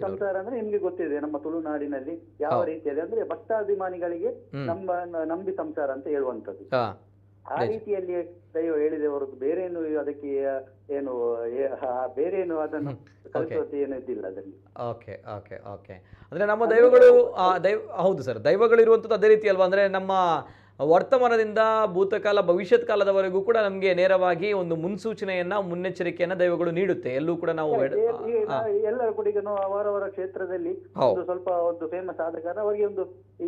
ಸಂಸಾರ ಅಂದ್ರೆ ನಿಮ್ಗೆ ಗೊತ್ತಿದೆ ನಮ್ಮ ತುಳುನಾಡಿನಲ್ಲಿ ಯಾವ ರೀತಿಯಲ್ಲಿ ಅಂದ್ರೆ ಭಕ್ತಾಭಿಮಾನಿಗಳಿಗೆ ನಂಬಿ ಸಂಸಾರ ಅಂತ ಹೇಳುವಂತದ್ದು. ಆ ರೀತಿಯಲ್ಲಿ ದೈವ ಹೇಳಿದೆ ಹೊರತು ಬೇರೆ ಏನು ಅದಕ್ಕೆ ಏನು ಬೇರೆ ಏನು ಅದನ್ನು ಕಲಿಸುವಂತ ಏನು ಇದ್ದಿಲ್ಲ ಅದರಲ್ಲಿ. Okay okay okay. ಅಂದ್ರೆ ನಮ್ಮ ದೈವಗಳು ಹೌದು ಸರ್, ದೈವಗಳು ಇರುವಂತದ್ದು ಅದೇ ರೀತಿ ಅಲ್ವಾ? ಅಂದ್ರೆ ನಮ್ಮ ವರ್ತಮಾನದಿಂದ ಭೂತಕಾಲ ಭವಿಷ್ಯತ್ ಕಾಲದವರೆಗೂ ಕೂಡ ನಮಗೆ ನೇರವಾಗಿ ಒಂದು ಮುನ್ಸೂಚನೆಯನ್ನ ಮುನ್ನೆಚ್ಚರಿಕೆಯನ್ನ ದೈವಗಳು ನೀಡುತ್ತೆ. ಎಲ್ಲೂ ಕೂಡ ನಾವು ಎಲ್ಲರೂ ಕೂಡ ಈಗ ಅವರವರ ಕ್ಷೇತ್ರದಲ್ಲಿ ಸ್ವಲ್ಪ ಒಂದು ಫೇಮಸ್ ಆದ ಕಾರಣ ಅವರಿಗೆ ಒಂದು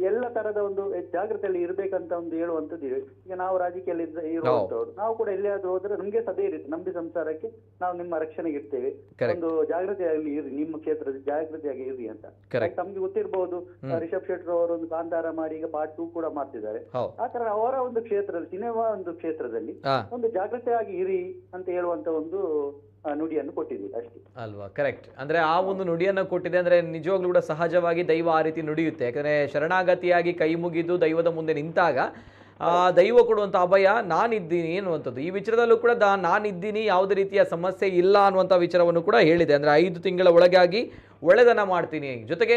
ಎಲ್ಲ ತರದ ಒಂದು ಜಾಗೃತಿಯಲ್ಲಿ ಇರ್ಬೇಕಂತ ಒಂದು ಹೇಳುವಂತದ್ದು. ಈಗ ನಾವು ರಾಜಕೀಯದಲ್ಲಿ ಇರುವಂತವ್ರು, ನಾವು ಕೂಡ ಎಲ್ಲಿಯಾದ್ರೂ ಹೋದ್ರೆ ನಮ್ಗೆ ಸದೇ ಇರುತ್ತೆ, ನಂಬಿ ಸಂಸಾರಕ್ಕೆ ನಾವು ನಿಮ್ಮ ರಕ್ಷಣೆಗೆ ಇರ್ತೇವೆ, ಒಂದು ಜಾಗೃತಿಯಾಗಿ ಇರ್ರಿ, ನಿಮ್ಮ ಕ್ಷೇತ್ರದಲ್ಲಿ ಜಾಗೃತಿಯಾಗಿ ಇರ್ರಿ ಅಂತ. ತಮ್ಗೆ ಗೊತ್ತಿರಬಹುದು, ರಿಷಬ್ ಶೆಟ್ಟರ್ ಅವರು ಒಂದು ಕಾಂತಾರ ಮಾಡಿ ಈಗ ಪಾರ್ಟ್ 2 ಕೂಡ ಮಾಡ್ತಿದ್ದಾರೆ. ಆ ತರ ಅವರ ಒಂದು ಕ್ಷೇತ್ರದಲ್ಲಿ, ಸಿನಿಮಾ ಒಂದು ಕ್ಷೇತ್ರದಲ್ಲಿ ಒಂದು ಜಾಗೃತಿಯಾಗಿ ಇರಿ ಅಂತ ಹೇಳುವಂತ ಒಂದು ನುಡಿಯನ್ನು ಕೊಟ್ಟಿದೆ ಅಷ್ಟೇ ಅಲ್ವಾ? ಕರೆಕ್ಟ್. ಅಂದ್ರೆ ಆ ಒಂದು ನುಡಿಯನ್ನು ಕೊಟ್ಟಿದೆ ಅಂದ್ರೆ ನಿಜವಾಗ್ಲೂ ಕೂಡ ಸಹಜವಾಗಿ ದೈವ ಆ ರೀತಿ ನುಡಿಯುತ್ತೆ. ಯಾಕಂದ್ರೆ ಶರಣಾಗತಿಯಾಗಿ ಕೈ ಮುಗಿದು ದೈವದ ಮುಂದೆ ನಿಂತಾಗ ದೈವ ಕೊಡುವಂಥ ಅಭಯ ನಾನಿದ್ದೀನಿ ಅನ್ನುವಂಥದ್ದು. ಈ ವಿಚಾರದಲ್ಲೂ ಕೂಡ ನಾನಿದ್ದೀನಿ, ಯಾವುದೇ ರೀತಿಯ ಸಮಸ್ಯೆ ಇಲ್ಲ ಅನ್ನುವಂಥ ವಿಚಾರವನ್ನು ಕೂಡ ಹೇಳಿದೆ. ಅಂದರೆ 5 ತಿಂಗಳ ಒಳಗಾಗಿ ಒಳ್ಳೆದನ್ನ ಮಾಡ್ತೀನಿ, ಜೊತೆಗೆ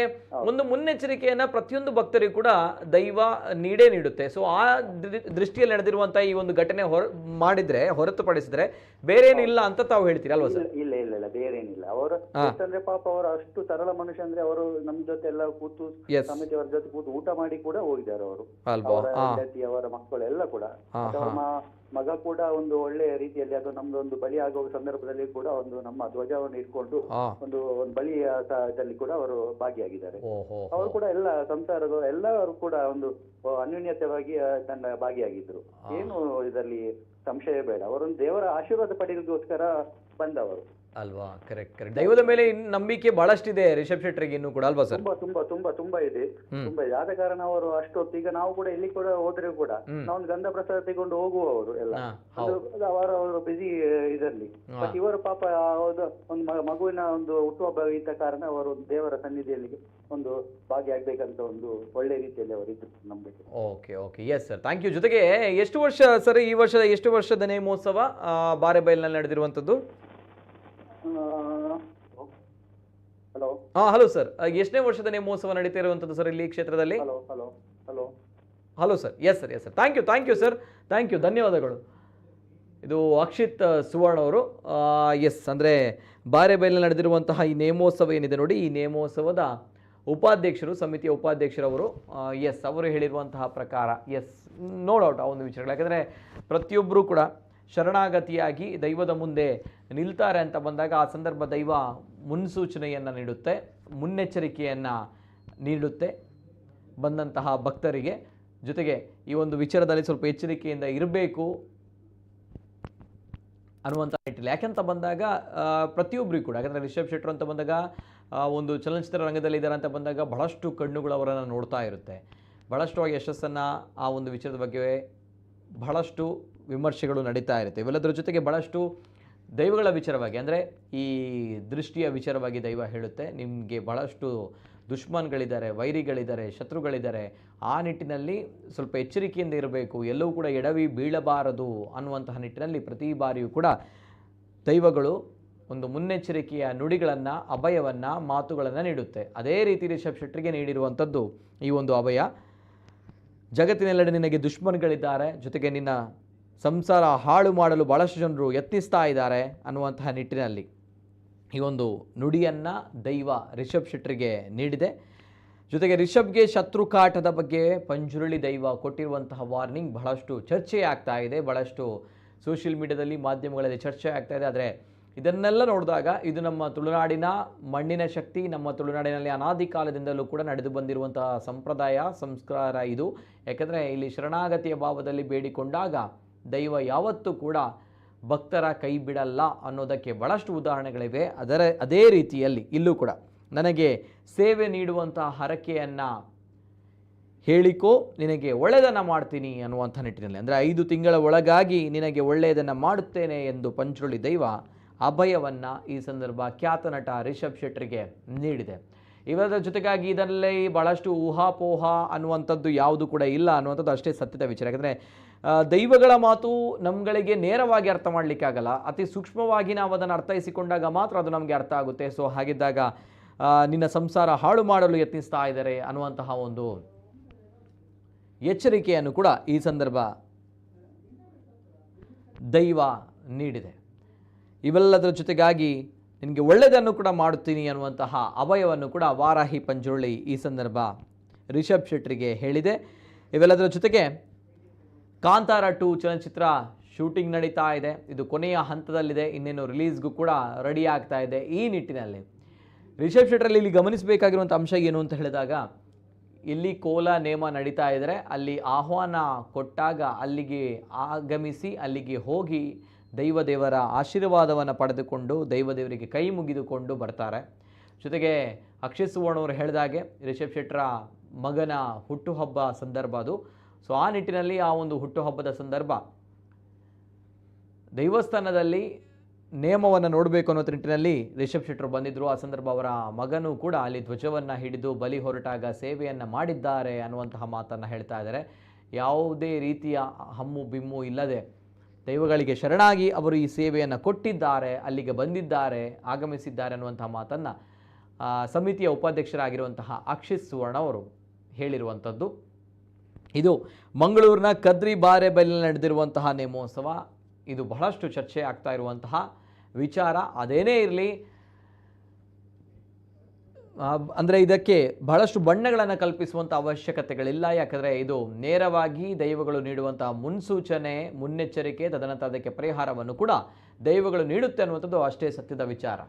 ಒಂದು ಮುನ್ನೆಚ್ಚರಿಕೆಯನ್ನ ಪ್ರತಿಯೊಂದು ಭಕ್ತರಿಗೂ ಕೂಡ ದೈವ ನೀಡುತ್ತೆ. ಸೊ ಆ ದೃಷ್ಟಿಯಲ್ಲಿ ನಡೆದಿರುವಂತಹ ಈ ಒಂದು ಘಟನೆ ಮಾಡಿದ್ರೆ ಹೊರತುಪಡಿಸಿದ್ರೆ ಬೇರೆ ಏನಿಲ್ಲ ಅಂತ ತಾವು ಹೇಳ್ತೀರಿ ಅಲ್ವಾ ಸರ್? ಇಲ್ಲ ಇಲ್ಲ ಇಲ್ಲ, ಬೇರೆ ಏನಿಲ್ಲ. ಅವರು ಅಂದ್ರೆ ಪಾಪ ಅವರು ಅಷ್ಟು ಸರಳ ಮನುಷ್ಯ, ಅಂದ್ರೆ ಅವರು ನಮ್ ಜೊತೆ ಎಲ್ಲ ಕೂತು ಸಮಿತಿ ಅವರ ಜೊತೆ ಕೂತು ಊಟ ಮಾಡಿ ಕೂಡ ಹೋಗಿದ್ದಾರೆ ಅವರು. ಅವರ ಮಕ್ಕಳೆಲ್ಲ ಕೂಡ, ಮಗ ಕೂಡ ಒಂದು ಒಳ್ಳೆಯ ರೀತಿಯಲ್ಲಿ ಅದು ನಮ್ದು ಒಂದು ಬಲಿ ಆಗುವ ಸಂದರ್ಭದಲ್ಲಿ ಕೂಡ ಒಂದು ನಮ್ಮ ಧ್ವಜವನ್ನು ಇಟ್ಕೊಂಡು ಒಂದು ಬಲಿಯಲ್ಲಿ ಕೂಡ ಅವರು ಭಾಗಿಯಾಗಿದ್ದಾರೆ. ಅವರು ಕೂಡ ಎಲ್ಲ ಸಂಸಾರದ ಎಲ್ಲರೂ ಕೂಡ ಒಂದು ಅನ್ಯೋನ್ಯತೆಯಾಗಿ ತನ್ನ ಭಾಗಿಯಾಗಿದ್ರು. ಏನು ಇದರಲ್ಲಿ ಸಂಶಯ ಬೇಡ. ಅವರೊಂದು ದೇವರ ಆಶೀರ್ವಾದ ಪಡೆಯೋದಕ್ಕೋಸ್ಕರ ಬಂದವರು ಅಲ್ವಾ? Correct correct. ದೈವದ ಮೇಲೆ ನಂಬಿಕೆ ಬಹಳಷ್ಟಿದೆ ರಿಷಬ್ ಶೆಟ್ಟರಿಗೆ ಇನ್ನೂ ಕೂಡ ಅಲ್ವಾ ಸರ್? ತುಂಬಾ ತುಂಬಾ ತುಂಬಾ ಇದೆ, ತುಂಬಾ ಇದೆ. ಆದ ಕಾರಣ ಅವರು ಅಷ್ಟೊತ್ತು, ಈಗ ನಾವು ಕೂಡ ಇಲ್ಲಿ ಕೂಡ ಹೋದ್ರೆ ಕೂಡ ನಾವು ಗಂಧ ಪ್ರಸಾದ ತೆಗೊಂಡು ಹೋಗುವವರು ಎಲ್ಲ, ಅವರು ಬಿಸಿ ಇದರಲ್ಲಿ. ಬಟ್ ಇವರು ಪಾಪ ಒಂದು ಮಗುವಿನ ಒಂದು ಹುಟ್ಟುಹಬ್ಬ ಇದ್ದ ಕಾರಣ ಅವರು ದೇವರ ಸನ್ನಿಧಿಯಲ್ಲಿ ಒಂದು ಭಾಗಿಯಾಗಬೇಕಂತ ಒಂದು ಒಳ್ಳೆ ರೀತಿಯಲ್ಲಿ ಅವರು ಇದ್ರು ನಂಬಿಕೆ. Okay okay, yes sir, thank you. ಜೊತೆಗೆ ಎಷ್ಟು ವರ್ಷ ಸರ್ ಈ ವರ್ಷದ ಎಷ್ಟು ವರ್ಷದ ನೇಮೋತ್ಸವ ಬಾರೆಬೈಲ್ನಲ್ಲಿ ನಡೆದಿರುವಂಥದ್ದು? ಹಲೋ ಸರ್, ಎಷ್ಟನೇ ವರ್ಷದ ನೇಮೋತ್ಸವ ನಡೀತಾ ಇರುವಂಥದ್ದು ಸರ್ ಇಲ್ಲಿ ಕ್ಷೇತ್ರದಲ್ಲಿ? Hello sir, yes sir, yes sir, thank you sir, thank you, ಧನ್ಯವಾದಗಳು. ಇದು ಅಕ್ಷಿತ್ ಸುವರ್ಣ ಅವರು. ಎಸ್, ಅಂದರೆ ಬಾರೆಬೈಲ್ನಲ್ಲಿ ನಡೆದಿರುವಂತಹ ಈ ನೇಮೋತ್ಸವ ಏನಿದೆ ನೋಡಿ, ಈ ನೇಮೋತ್ಸವದ ಉಪಾಧ್ಯಕ್ಷರು, ಸಮಿತಿಯ ಉಪಾಧ್ಯಕ್ಷರವರು ಎಸ್ ಅವರು ಹೇಳಿರುವಂತಹ ಪ್ರಕಾರ ಎಸ್ ನೋ ಡೌಟ್ ಆ ಒಂದು ವಿಚಾರಗಳು. ಯಾಕಂದರೆ ಪ್ರತಿಯೊಬ್ಬರೂ ಕೂಡ ಶರಣಾಗತಿಯಾಗಿ ದೈವದ ಮುಂದೆ ನಿಲ್ತಾರೆ ಅಂತ ಬಂದಾಗ ಆ ಸಂದರ್ಭ ದೈವ ಮುನ್ಸೂಚನೆಯನ್ನು ನೀಡುತ್ತೆ, ಮುನ್ನೆಚ್ಚರಿಕೆಯನ್ನು ನೀಡುತ್ತೆ ಬಂದಂತಹ ಭಕ್ತರಿಗೆ. ಜೊತೆಗೆ ಈ ಒಂದು ವಿಚಾರದಲ್ಲಿ ಸ್ವಲ್ಪ ಎಚ್ಚರಿಕೆಯಿಂದ ಇರಬೇಕು ಅನ್ನುವಂಥ ನಿಟ್ಟಿನಲ್ಲಿ. ಯಾಕೆಂತ ಬಂದಾಗ ಪ್ರತಿಯೊಬ್ಬರಿಗೂ ಕೂಡ, ಯಾಕಂದರೆ ರಿಷಬ್ ಶೆಟ್ಟರ್ ಅಂತ ಬಂದಾಗ ಒಂದು ಚಲನಚಿತ್ರ ರಂಗದಲ್ಲಿ ಇದ್ದಾರೆ ಅಂತ ಬಂದಾಗ ಬಹಳಷ್ಟು ಕಣ್ಣುಗಳು ಅವರನ್ನು ನೋಡ್ತಾ ಇರುತ್ತೆ. ಬಹಳಷ್ಟು ಯಶಸ್ಸನ್ನು ಆ ಒಂದು ವಿಚಾರದ ಬಗ್ಗೆ ಬಹಳಷ್ಟು ವಿಮರ್ಶೆಗಳು ನಡೀತಾ ಇರುತ್ತೆ. ಇವೆಲ್ಲದರ ಜೊತೆಗೆ ಬಹಳಷ್ಟು ದೈವಗಳ ವಿಚಾರವಾಗಿ, ಅಂದರೆ ಈ ದೃಷ್ಟಿಯ ವಿಚಾರವಾಗಿ ದೈವ ಹೇಳುತ್ತೆ, ನಿಮಗೆ ಬಹಳಷ್ಟು ದುಶ್ಮನ್ಗಳಿದ್ದಾರೆ, ವೈರಿಗಳಿದ್ದಾರೆ, ಶತ್ರುಗಳಿದ್ದಾರೆ. ಆ ನಿಟ್ಟಿನಲ್ಲಿ ಸ್ವಲ್ಪ ಎಚ್ಚರಿಕೆಯಿಂದ ಇರಬೇಕು, ಎಲ್ಲವೂ ಕೂಡ ಎಡವಿ ಬೀಳಬಾರದು ಅನ್ನುವಂತಹ ನಿಟ್ಟಿನಲ್ಲಿ ಪ್ರತಿ ಬಾರಿಯೂ ಕೂಡ ದೈವಗಳು ಒಂದು ಮುನ್ನೆಚ್ಚರಿಕೆಯ ನುಡಿಗಳನ್ನು, ಅಭಯವನ್ನು, ಮಾತುಗಳನ್ನು ನೀಡುತ್ತೆ. ಅದೇ ರೀತಿ ರಿಷಬ್ ಶೆಟ್ಟರಿಗೆ ನೀಡಿರುವಂಥದ್ದು ಈ ಒಂದು ಅಭಯ. ಜಗತ್ತಿನೆಲ್ಲೆಡೆ ನಿನಗೆ ದುಶ್ಮನ್ಗಳಿದ್ದಾರೆ, ಜೊತೆಗೆ ನಿನ್ನ ಸಂಸಾರ ಹಾಳು ಮಾಡಲು ಭಾಳಷ್ಟು ಜನರು ಯತ್ನಿಸ್ತಾ ಇದ್ದಾರೆ ಅನ್ನುವಂತಹ ನಿಟ್ಟಿನಲ್ಲಿ ಈ ಒಂದು ನುಡಿಯನ್ನು ದೈವ ರಿಷಬ್ ಶೆಟ್ಟರಿಗೆ ನೀಡಿದೆ. ಜೊತೆಗೆ ರಿಷಬ್ಗೆ ಶತ್ರುಕಾಟದ ಬಗ್ಗೆ ಪಂಜುರುಳಿ ದೈವ ಕೊಟ್ಟಿರುವಂತಹ ವಾರ್ನಿಂಗ್ ಬಹಳಷ್ಟು ಚರ್ಚೆ ಆಗ್ತಾ ಇದೆ, ಬಹಳಷ್ಟು ಸೋಷಿಯಲ್ ಮೀಡಿಯಾದಲ್ಲಿ, ಮಾಧ್ಯಮಗಳಲ್ಲಿ ಚರ್ಚೆ ಆಗ್ತಾ ಇದೆ. ಆದರೆ ಇದನ್ನೆಲ್ಲ ನೋಡಿದಾಗ ಇದು ನಮ್ಮ ತುಳುನಾಡಿನ ಮಣ್ಣಿನ ಶಕ್ತಿ, ನಮ್ಮ ತುಳುನಾಡಿನಲ್ಲಿ ಅನಾದಿ ಕಾಲದಿಂದಲೂ ಕೂಡ ನಡೆದು ಬಂದಿರುವಂತಹ ಸಂಪ್ರದಾಯ, ಸಂಸ್ಕಾರ ಇದು. ಯಾಕಂದರೆ ಇಲ್ಲಿ ಶರಣಾಗತಿಯ ಭಾವದಲ್ಲಿ ಬೇಡಿಕೊಂಡಾಗ ದೈವ ಯಾವತ್ತೂ ಕೂಡ ಭಕ್ತರ ಕೈ ಬಿಡಲ್ಲ ಅನ್ನೋದಕ್ಕೆ ಭಾಳಷ್ಟು ಉದಾಹರಣೆಗಳಿವೆ. ಅದೇ ರೀತಿಯಲ್ಲಿ ಇಲ್ಲೂ ಕೂಡ ನನಗೆ ಸೇವೆ ನೀಡುವಂತಹ ಹರಕೆಯನ್ನು ಹೇಳಿಕೋ, ನಿನಗೆ ಒಳ್ಳೆಯದನ್ನು ಮಾಡ್ತೀನಿ ಅನ್ನುವಂಥ ನಿಟ್ಟಿನಲ್ಲಿ, ಅಂದರೆ 5 ತಿಂಗಳ ಒಳಗಾಗಿ ನಿನಗೆ ಒಳ್ಳೆಯದನ್ನು ಮಾಡುತ್ತೇನೆ ಎಂದು ಪಂಚುರುಳಿ ದೈವ ಅಭಯವನ್ನು ಈ ಸಂದರ್ಭ ಖ್ಯಾತ ನಟ ರಿಷಬ್ ಶೆಟ್ಟರಿಗೆ ನೀಡಿದೆ. ಇವರ ಜೊತೆಗಾಗಿ ಇದರಲ್ಲಿ ಭಾಳಷ್ಟು ಊಹಾಪೋಹ ಅನ್ನುವಂಥದ್ದು ಯಾವುದು ಕೂಡ ಇಲ್ಲ ಅನ್ನುವಂಥದ್ದು ಅಷ್ಟೇ ಸತ್ಯದ ವಿಚಾರ. ಯಾಕಂದರೆ ದೈವಗಳ ಮಾತು ನಮ್ಗಳಿಗೆ ನೇರವಾಗಿ ಅರ್ಥ ಮಾಡಲಿಕ್ಕಾಗಲ್ಲ, ಅತಿ ಸೂಕ್ಷ್ಮವಾಗಿ ನಾವು ಅದನ್ನು ಅರ್ಥೈಸಿಕೊಂಡಾಗ ಮಾತ್ರ ಅದು ನಮಗೆ ಅರ್ಥ ಆಗುತ್ತೆ. ಸೊ ಹಾಗಿದ್ದಾಗ ನಿನ್ನ ಸಂಸಾರ ಹಾಳು ಮಾಡಲು ಯತ್ನಿಸ್ತಾ ಇದ್ದಾರೆ ಅನ್ನುವಂತಹ ಒಂದು ಎಚ್ಚರಿಕೆಯನ್ನು ಕೂಡ ಈ ಸಂದರ್ಭ ದೈವ ನೀಡಿದೆ. ಇವೆಲ್ಲದರ ಜೊತೆಗಾಗಿ ನಿನಗೆ ಒಳ್ಳೆಯದನ್ನು ಕೂಡ ಮಾಡುತ್ತೀನಿ ಅನ್ನುವಂತಹ ಅಭಯವನ್ನು ಕೂಡ ವಾರಾಹಿ ಪಂಜುರುಳಿ ಈ ಸಂದರ್ಭ ರಿಷಬ್ ಶೆಟ್ಟರಿಗೆ ಹೇಳಿದೆ. ಇವೆಲ್ಲದರ ಜೊತೆಗೆ ಕಾಂತಾರ 2 ಚಲನಚಿತ್ರ ಶೂಟಿಂಗ್ ನಡೀತಾ ಇದೆ, ಇದು ಕೊನೆಯ ಹಂತದಲ್ಲಿದೆ, ಇನ್ನೇನು ರಿಲೀಸ್ಗೂ ಕೂಡ ರೆಡಿ ಆಗ್ತಾ ಇದೆ. ಈ ನಿಟ್ಟಿನಲ್ಲಿ ರಿಷಬ್ ಶೆಟ್ಟರಲ್ಲಿ ಇಲ್ಲಿ ಗಮನಿಸಬೇಕಾಗಿರುವಂಥ ಅಂಶ ಏನು ಅಂತ ಹೇಳಿದಾಗ, ಇಲ್ಲಿ ಕೋಲ ನೇಮ ನಡೀತಾ ಇದ್ದರೆ ಅಲ್ಲಿ ಆಹ್ವಾನ ಕೊಟ್ಟಾಗ ಅಲ್ಲಿಗೆ ಆಗಮಿಸಿ ಅಲ್ಲಿಗೆ ಹೋಗಿ ದೈವದೇವರ ಆಶೀರ್ವಾದವನ್ನು ಪಡೆದುಕೊಂಡು ದೈವದೇವರಿಗೆ ಕೈ ಮುಗಿದುಕೊಂಡು ಬರ್ತಾರೆ. ಜೊತೆಗೆ ಅಕ್ಷಯ್ ಸುವರ್ಣ ಅವರು ಹೇಳಿದಾಗೆ ರಿಷಬ್ ಶೆಟ್ಟರ ಮಗನ ಹುಟ್ಟುಹಬ್ಬ ಸಂದರ್ಭ ಅದು. ಸೊ ಆ ನಿಟ್ಟಿನಲ್ಲಿ ಆ ಒಂದು ಹುಟ್ಟುಹಬ್ಬದ ಸಂದರ್ಭ ದೈವಸ್ಥಾನದಲ್ಲಿ ನೇಮವನ್ನು ನೋಡಬೇಕು ಅನ್ನೋ ನಿಟ್ಟಿನಲ್ಲಿ ರಿಷಬ್ ಶೆಟ್ಟರು ಬಂದಿದ್ದರು. ಆ ಸಂದರ್ಭ ಅವರ ಮಗನೂ ಕೂಡ ಅಲ್ಲಿ ಧ್ವಜವನ್ನು ಹಿಡಿದು ಬಲಿ ಹೊರಟಾಗ ಸೇವೆಯನ್ನು ಮಾಡಿದ್ದಾರೆ ಅನ್ನುವಂತಹ ಮಾತನ್ನು ಹೇಳ್ತಾ ಇದ್ದಾರೆ. ಯಾವುದೇ ರೀತಿಯ ಹಮ್ಮು ಬಿಮ್ಮು ಇಲ್ಲದೆ ದೈವಗಳಿಗೆ ಶರಣಾಗಿ ಅವರು ಈ ಸೇವೆಯನ್ನು ಕೊಟ್ಟಿದ್ದಾರೆ, ಅಲ್ಲಿಗೆ ಬಂದಿದ್ದಾರೆ, ಆಗಮಿಸಿದ್ದಾರೆ ಅನ್ನುವಂತಹ ಮಾತನ್ನು ಸಮಿತಿಯ ಉಪಾಧ್ಯಕ್ಷರಾಗಿರುವಂತಹ ಅಕ್ಷಯ್ ಸುವರ್ಣ ಅವರು ಹೇಳಿರುವಂಥದ್ದು. ಇದು ಮಂಗಳೂರಿನ ಕದ್ರಿ ಬಾರೆಬೈಲಿನಲ್ಲಿ ನಡೆದಿರುವಂತಹ ನೇಮೋತ್ಸವ. ಇದು ಬಹಳಷ್ಟು ಚರ್ಚೆ ಆಗ್ತಾ ಇರುವಂತಹ ವಿಚಾರ. ಅದೇನೇ ಇರಲಿ, ಅಂದರೆ ಇದಕ್ಕೆ ಬಹಳಷ್ಟು ಬಣ್ಣಗಳನ್ನು ಕಲ್ಪಿಸುವಂಥ ಅವಶ್ಯಕತೆಗಳಿಲ್ಲ. ಯಾಕಂದರೆ ಇದು ನೇರವಾಗಿ ದೈವಗಳು ನೀಡುವಂತಹ ಮುನ್ಸೂಚನೆ, ಮುನ್ನೆಚ್ಚರಿಕೆ, ತದನಂತರ ಅದಕ್ಕೆ ಪರಿಹಾರವನ್ನು ಕೂಡ ದೈವಗಳು ನೀಡುತ್ತೆ ಅನ್ನುವಂಥದ್ದು ಅಷ್ಟೇ ಸತ್ಯದ ವಿಚಾರ.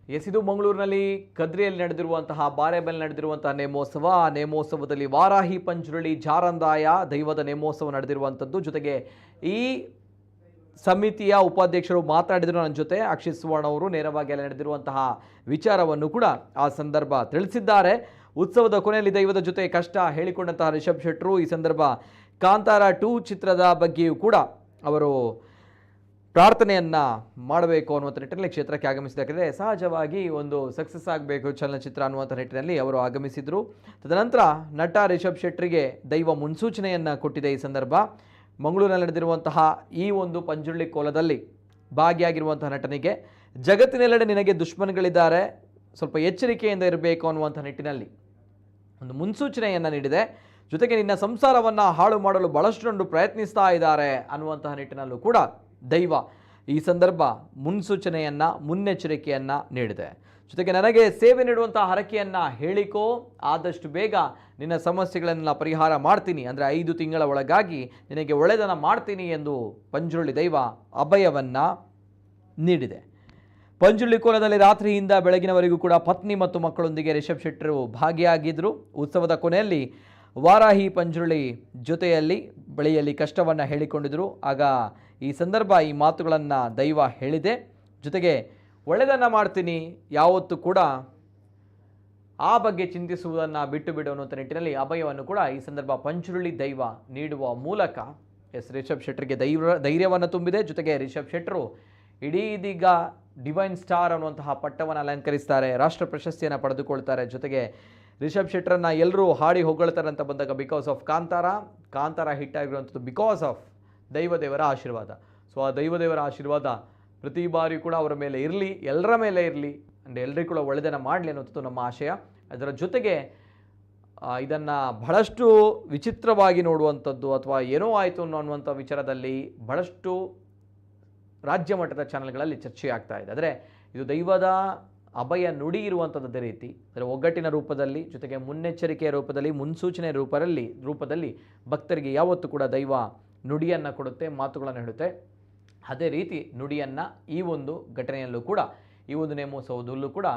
ಇದು ಮಂಗಳೂರಿನಲ್ಲಿ ಕದ್ರಿಯಲ್ಲಿ ನಡೆದಿರುವಂತಹ ಬಾರೆಬೆಲ್ ನಡೆದಿರುವಂತಹ ನೇಮೋತ್ಸವ. ಆ ನೇಮೋತ್ಸವದಲ್ಲಿ ವಾರಾಹಿ ಪಂಜುರಳಿ ಜಾರಂದಾಯ ದೈವದ ನೇಮೋತ್ಸವ ನಡೆದಿರುವಂಥದ್ದು. ಜೊತೆಗೆ ಈ ಸಮಿತಿಯ ಉಪಾಧ್ಯಕ್ಷರು ಮಾತಾಡಿದರು ನನ್ನ ಜೊತೆ. ಅಕ್ಷಿತ್ ಸುವರ್ಣ ಅವರು ನೇರವಾಗಿ ಅಲ್ಲಿ ನಡೆದಿರುವಂತಹ ವಿಚಾರವನ್ನು ಕೂಡ ಆ ಸಂದರ್ಭ ತಿಳಿಸಿದ್ದಾರೆ. ಉತ್ಸವದ ಕೊನೆಯಲ್ಲಿ ದೈವದ ಜೊತೆ ಕಷ್ಟ ಹೇಳಿಕೊಂಡಂತಹ ರಿಷಬ್ ಶೆಟ್ಟರು ಈ ಸಂದರ್ಭ ಕಾಂತಾರ 2 ಚಿತ್ರದ ಬಗ್ಗೆಯೂ ಕೂಡ ಅವರು ಪ್ರಾರ್ಥನೆಯನ್ನು ಮಾಡಬೇಕು ಅನ್ನುವಂಥ ನಿಟ್ಟಿನಲ್ಲಿ ಕ್ಷೇತ್ರಕ್ಕೆ ಆಗಮಿಸಿದ. ಸಹಜವಾಗಿ ಒಂದು ಸಕ್ಸಸ್ ಆಗಬೇಕು ಚಲನಚಿತ್ರ ಅನ್ನುವಂಥ ನಿಟ್ಟಿನಲ್ಲಿ ಅವರು ಆಗಮಿಸಿದರು. ತದನಂತರ ನಟ ರಿಷಬ್ ಶೆಟ್ಟರಿಗೆ ದೈವ ಮುನ್ಸೂಚನೆಯನ್ನು ಕೊಟ್ಟಿದೆ. ಈ ಸಂದರ್ಭ ಮಂಗಳೂರಿನಲ್ಲಿ ನಡೆದಿರುವಂತಹ ಈ ಒಂದು ಪಂಜುರ್ಲಿ ಕೋಲದಲ್ಲಿ ಭಾಗಿಯಾಗಿರುವಂತಹ ನಟನಿಗೆ ಜಗತ್ತಿನೆಲ್ಲೆಡೆ ನಿನಗೆ ದುಶ್ಮನ್ಗಳಿದ್ದಾರೆ, ಸ್ವಲ್ಪ ಎಚ್ಚರಿಕೆಯಿಂದ ಇರಬೇಕು ಅನ್ನುವಂಥ ನಿಟ್ಟಿನಲ್ಲಿ ಒಂದು ಮುನ್ಸೂಚನೆಯನ್ನು ನೀಡಿದೆ. ಜೊತೆಗೆ ನಿನ್ನ ಸಂಸಾರವನ್ನು ಹಾಳು ಮಾಡಲು ಬಹಳಷ್ಟು ಪ್ರಯತ್ನಿಸ್ತಾ ಇದ್ದಾರೆ ಅನ್ನುವಂತಹ ನಿಟ್ಟಿನಲ್ಲೂ ಕೂಡ ದೈವ ಈ ಸಂದರ್ಭ ಮುನ್ಸೂಚನೆಯನ್ನು ಮುನ್ನೆಚ್ಚರಿಕೆಯನ್ನು ನೀಡಿದೆ. ಜೊತೆಗೆ ನನಗೆ ಸೇವೆ ನೀಡುವಂಥ ಹರಕೆಯನ್ನು ಹೇಳಿಕೋ, ಆದಷ್ಟು ಬೇಗ ನಿನ್ನ ಸಮಸ್ಯೆಗಳನ್ನು ಪರಿಹಾರ ಮಾಡ್ತೀನಿ, ಅಂದರೆ 5 ತಿಂಗಳ ಒಳಗಾಗಿ ನಿನಗೆ ಒಳ್ಳೆಯದನ್ನು ಮಾಡ್ತೀನಿ ಎಂದು ಪಂಜುರ್ಲಿ ದೈವ ಅಭಯವನ್ನು ನೀಡಿದೆ. ಪಂಜುರ್ಲಿ ಕೋಲದಲ್ಲಿ ರಾತ್ರಿಯಿಂದ ಬೆಳಗಿನವರೆಗೂ ಕೂಡ ಪತ್ನಿ ಮತ್ತು ಮಕ್ಕಳೊಂದಿಗೆ ರಿಷಬ್ ಶೆಟ್ಟರು ಭಾಗಿಯಾಗಿದ್ದರು. ಉತ್ಸವದ ಕೊನೆಯಲ್ಲಿ ವಾರಾಹಿ ಪಂಜುರ್ಲಿ ಜೊತೆಯಲ್ಲಿ ಬಳಿಯಲ್ಲಿ ಕಷ್ಟವನ್ನು ಹೇಳಿಕೊಂಡಿದ್ದರು. ಆಗ ಈ ಸಂದರ್ಭ ಈ ಮಾತುಗಳನ್ನು ದೈವ ಹೇಳಿದೆ. ಜೊತೆಗೆ ಒಳ್ಳೆಯದನ್ನು ಮಾಡ್ತೀನಿ, ಯಾವತ್ತೂ ಕೂಡ ಆ ಬಗ್ಗೆ ಚಿಂತಿಸುವುದನ್ನು ಬಿಟ್ಟು ಬಿಡು ಅನ್ನುವಂಥ ನಿಟ್ಟಿನಲ್ಲಿ ಅಭಯವನ್ನು ಕೂಡ ಈ ಸಂದರ್ಭ ಪಂಜುರ್ಲಿ ದೈವ ನೀಡುವ ಮೂಲಕ ರಿಷಬ್ ಶೆಟ್ಟರಿಗೆ ಧೈರ್ಯವನ್ನು ತುಂಬಿದೆ. ಜೊತೆಗೆ ರಿಷಬ್ ಶೆಟ್ಟರು ಇಡೀ ಇದೀಗ ಡಿವೈನ್ ಸ್ಟಾರ್ ಅನ್ನುವಂತಹ ಪಟ್ಟವನ್ನು ಅಲಂಕರಿಸ್ತಾರೆ, ರಾಷ್ಟ್ರ ಪ್ರಶಸ್ತಿಯನ್ನು ಪಡೆದುಕೊಳ್ತಾರೆ. ಜೊತೆಗೆ ರಿಷಬ್ ಶೆಟ್ಟರನ್ನು ಎಲ್ಲರೂ ಹಾಡಿ ಹೊಗಳ್ತಾರೆ ಅಂತ ಬಂದಾಗ ಬಿಕಾಸ್ ಆಫ್ ಕಾಂತಾರ ಹಿಟ್ ಆಗಿರುವಂಥದ್ದು ಬಿಕಾಸ್ ಆಫ್ ದೈವದೇವರ ಆಶೀರ್ವಾದ. ಸೊ ಆ ದೈವದೇವರ ಆಶೀರ್ವಾದ ಪ್ರತಿ ಬಾರಿ ಕೂಡ ಅವರ ಮೇಲೆ ಇರಲಿ, ಎಲ್ಲರ ಮೇಲೆ ಇರಲಿ, ಅಂದರೆ ಎಲ್ಲರಿಗೂ ಕೂಡ ಒಳ್ಳೆಯದನ್ನು ಮಾಡಲಿ ಅನ್ನೋದು ನಮ್ಮ ಆಶಯ. ಅದರ ಜೊತೆಗೆ ಇದನ್ನು ಬಹಳಷ್ಟು ವಿಚಿತ್ರವಾಗಿ ನೋಡುವಂಥದ್ದು ಅಥವಾ ಏನೋ ಆಯಿತು ಅನ್ನುವಂಥ ವಿಚಾರದಲ್ಲಿ ಬಹಳಷ್ಟು ರಾಜ್ಯ ಮಟ್ಟದ ಚಾನೆಲ್ಗಳಲ್ಲಿ ಚರ್ಚೆ ಆಗ್ತಾ ಇದೆ. ಆದರೆ ಇದು ದೈವದ ಅಭಯ ನುಡಿ ಇರುವಂಥದ್ದೇ ರೀತಿ, ಅಂದರೆ ಒಗ್ಗಟ್ಟಿನ ರೂಪದಲ್ಲಿ, ಜೊತೆಗೆ ಮುನ್ನೆಚ್ಚರಿಕೆಯ ರೂಪದಲ್ಲಿ, ಮುನ್ಸೂಚನೆ ರೂಪದಲ್ಲಿ ಭಕ್ತರಿಗೆ ಯಾವತ್ತೂ ಕೂಡ ದೈವ ನುಡಿಯನ್ನು ಕೊಡುತ್ತೆ, ಮಾತುಗಳನ್ನು ಹೇಳುತ್ತೆ. ಅದೇ ರೀತಿ ನುಡಿಯನ್ನು ಈ ಒಂದು ಘಟನೆಯಲ್ಲೂ ಕೂಡ, ಈ ಒಂದು ನೇಮೋತ್ಸವದಲ್ಲೂ ಕೂಡ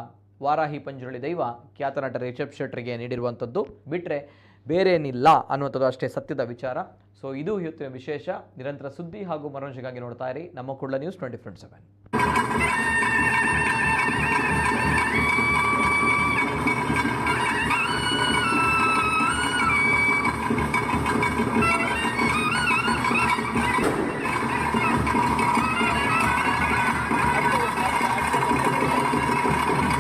ವಾರಾಹಿ ಪಂಜುರ್ಲಿ ದೈವ ಖ್ಯಾತ ನಟ ರಿಷಬ್ ಶೆಟ್ಟರಿಗೆ ನೀಡಿರುವಂಥದ್ದು ಬಿಟ್ಟರೆ ಬೇರೇನಿಲ್ಲ ಅನ್ನುವಂಥದ್ದು ಅಷ್ಟೇ ಸತ್ಯದ ವಿಚಾರ. ಸೊ ಇದು ಇವತ್ತಿನ ವಿಶೇಷ. ನಿರಂತರ ಸುದ್ದಿ ಹಾಗೂ ಮನೋರಂಜನೆಗಾಗಿ ನೋಡ್ತಾ ಇರಿ ನಮ್ಮ ಕುಳ್ಳ ನ್ಯೂಸ್ 24/7.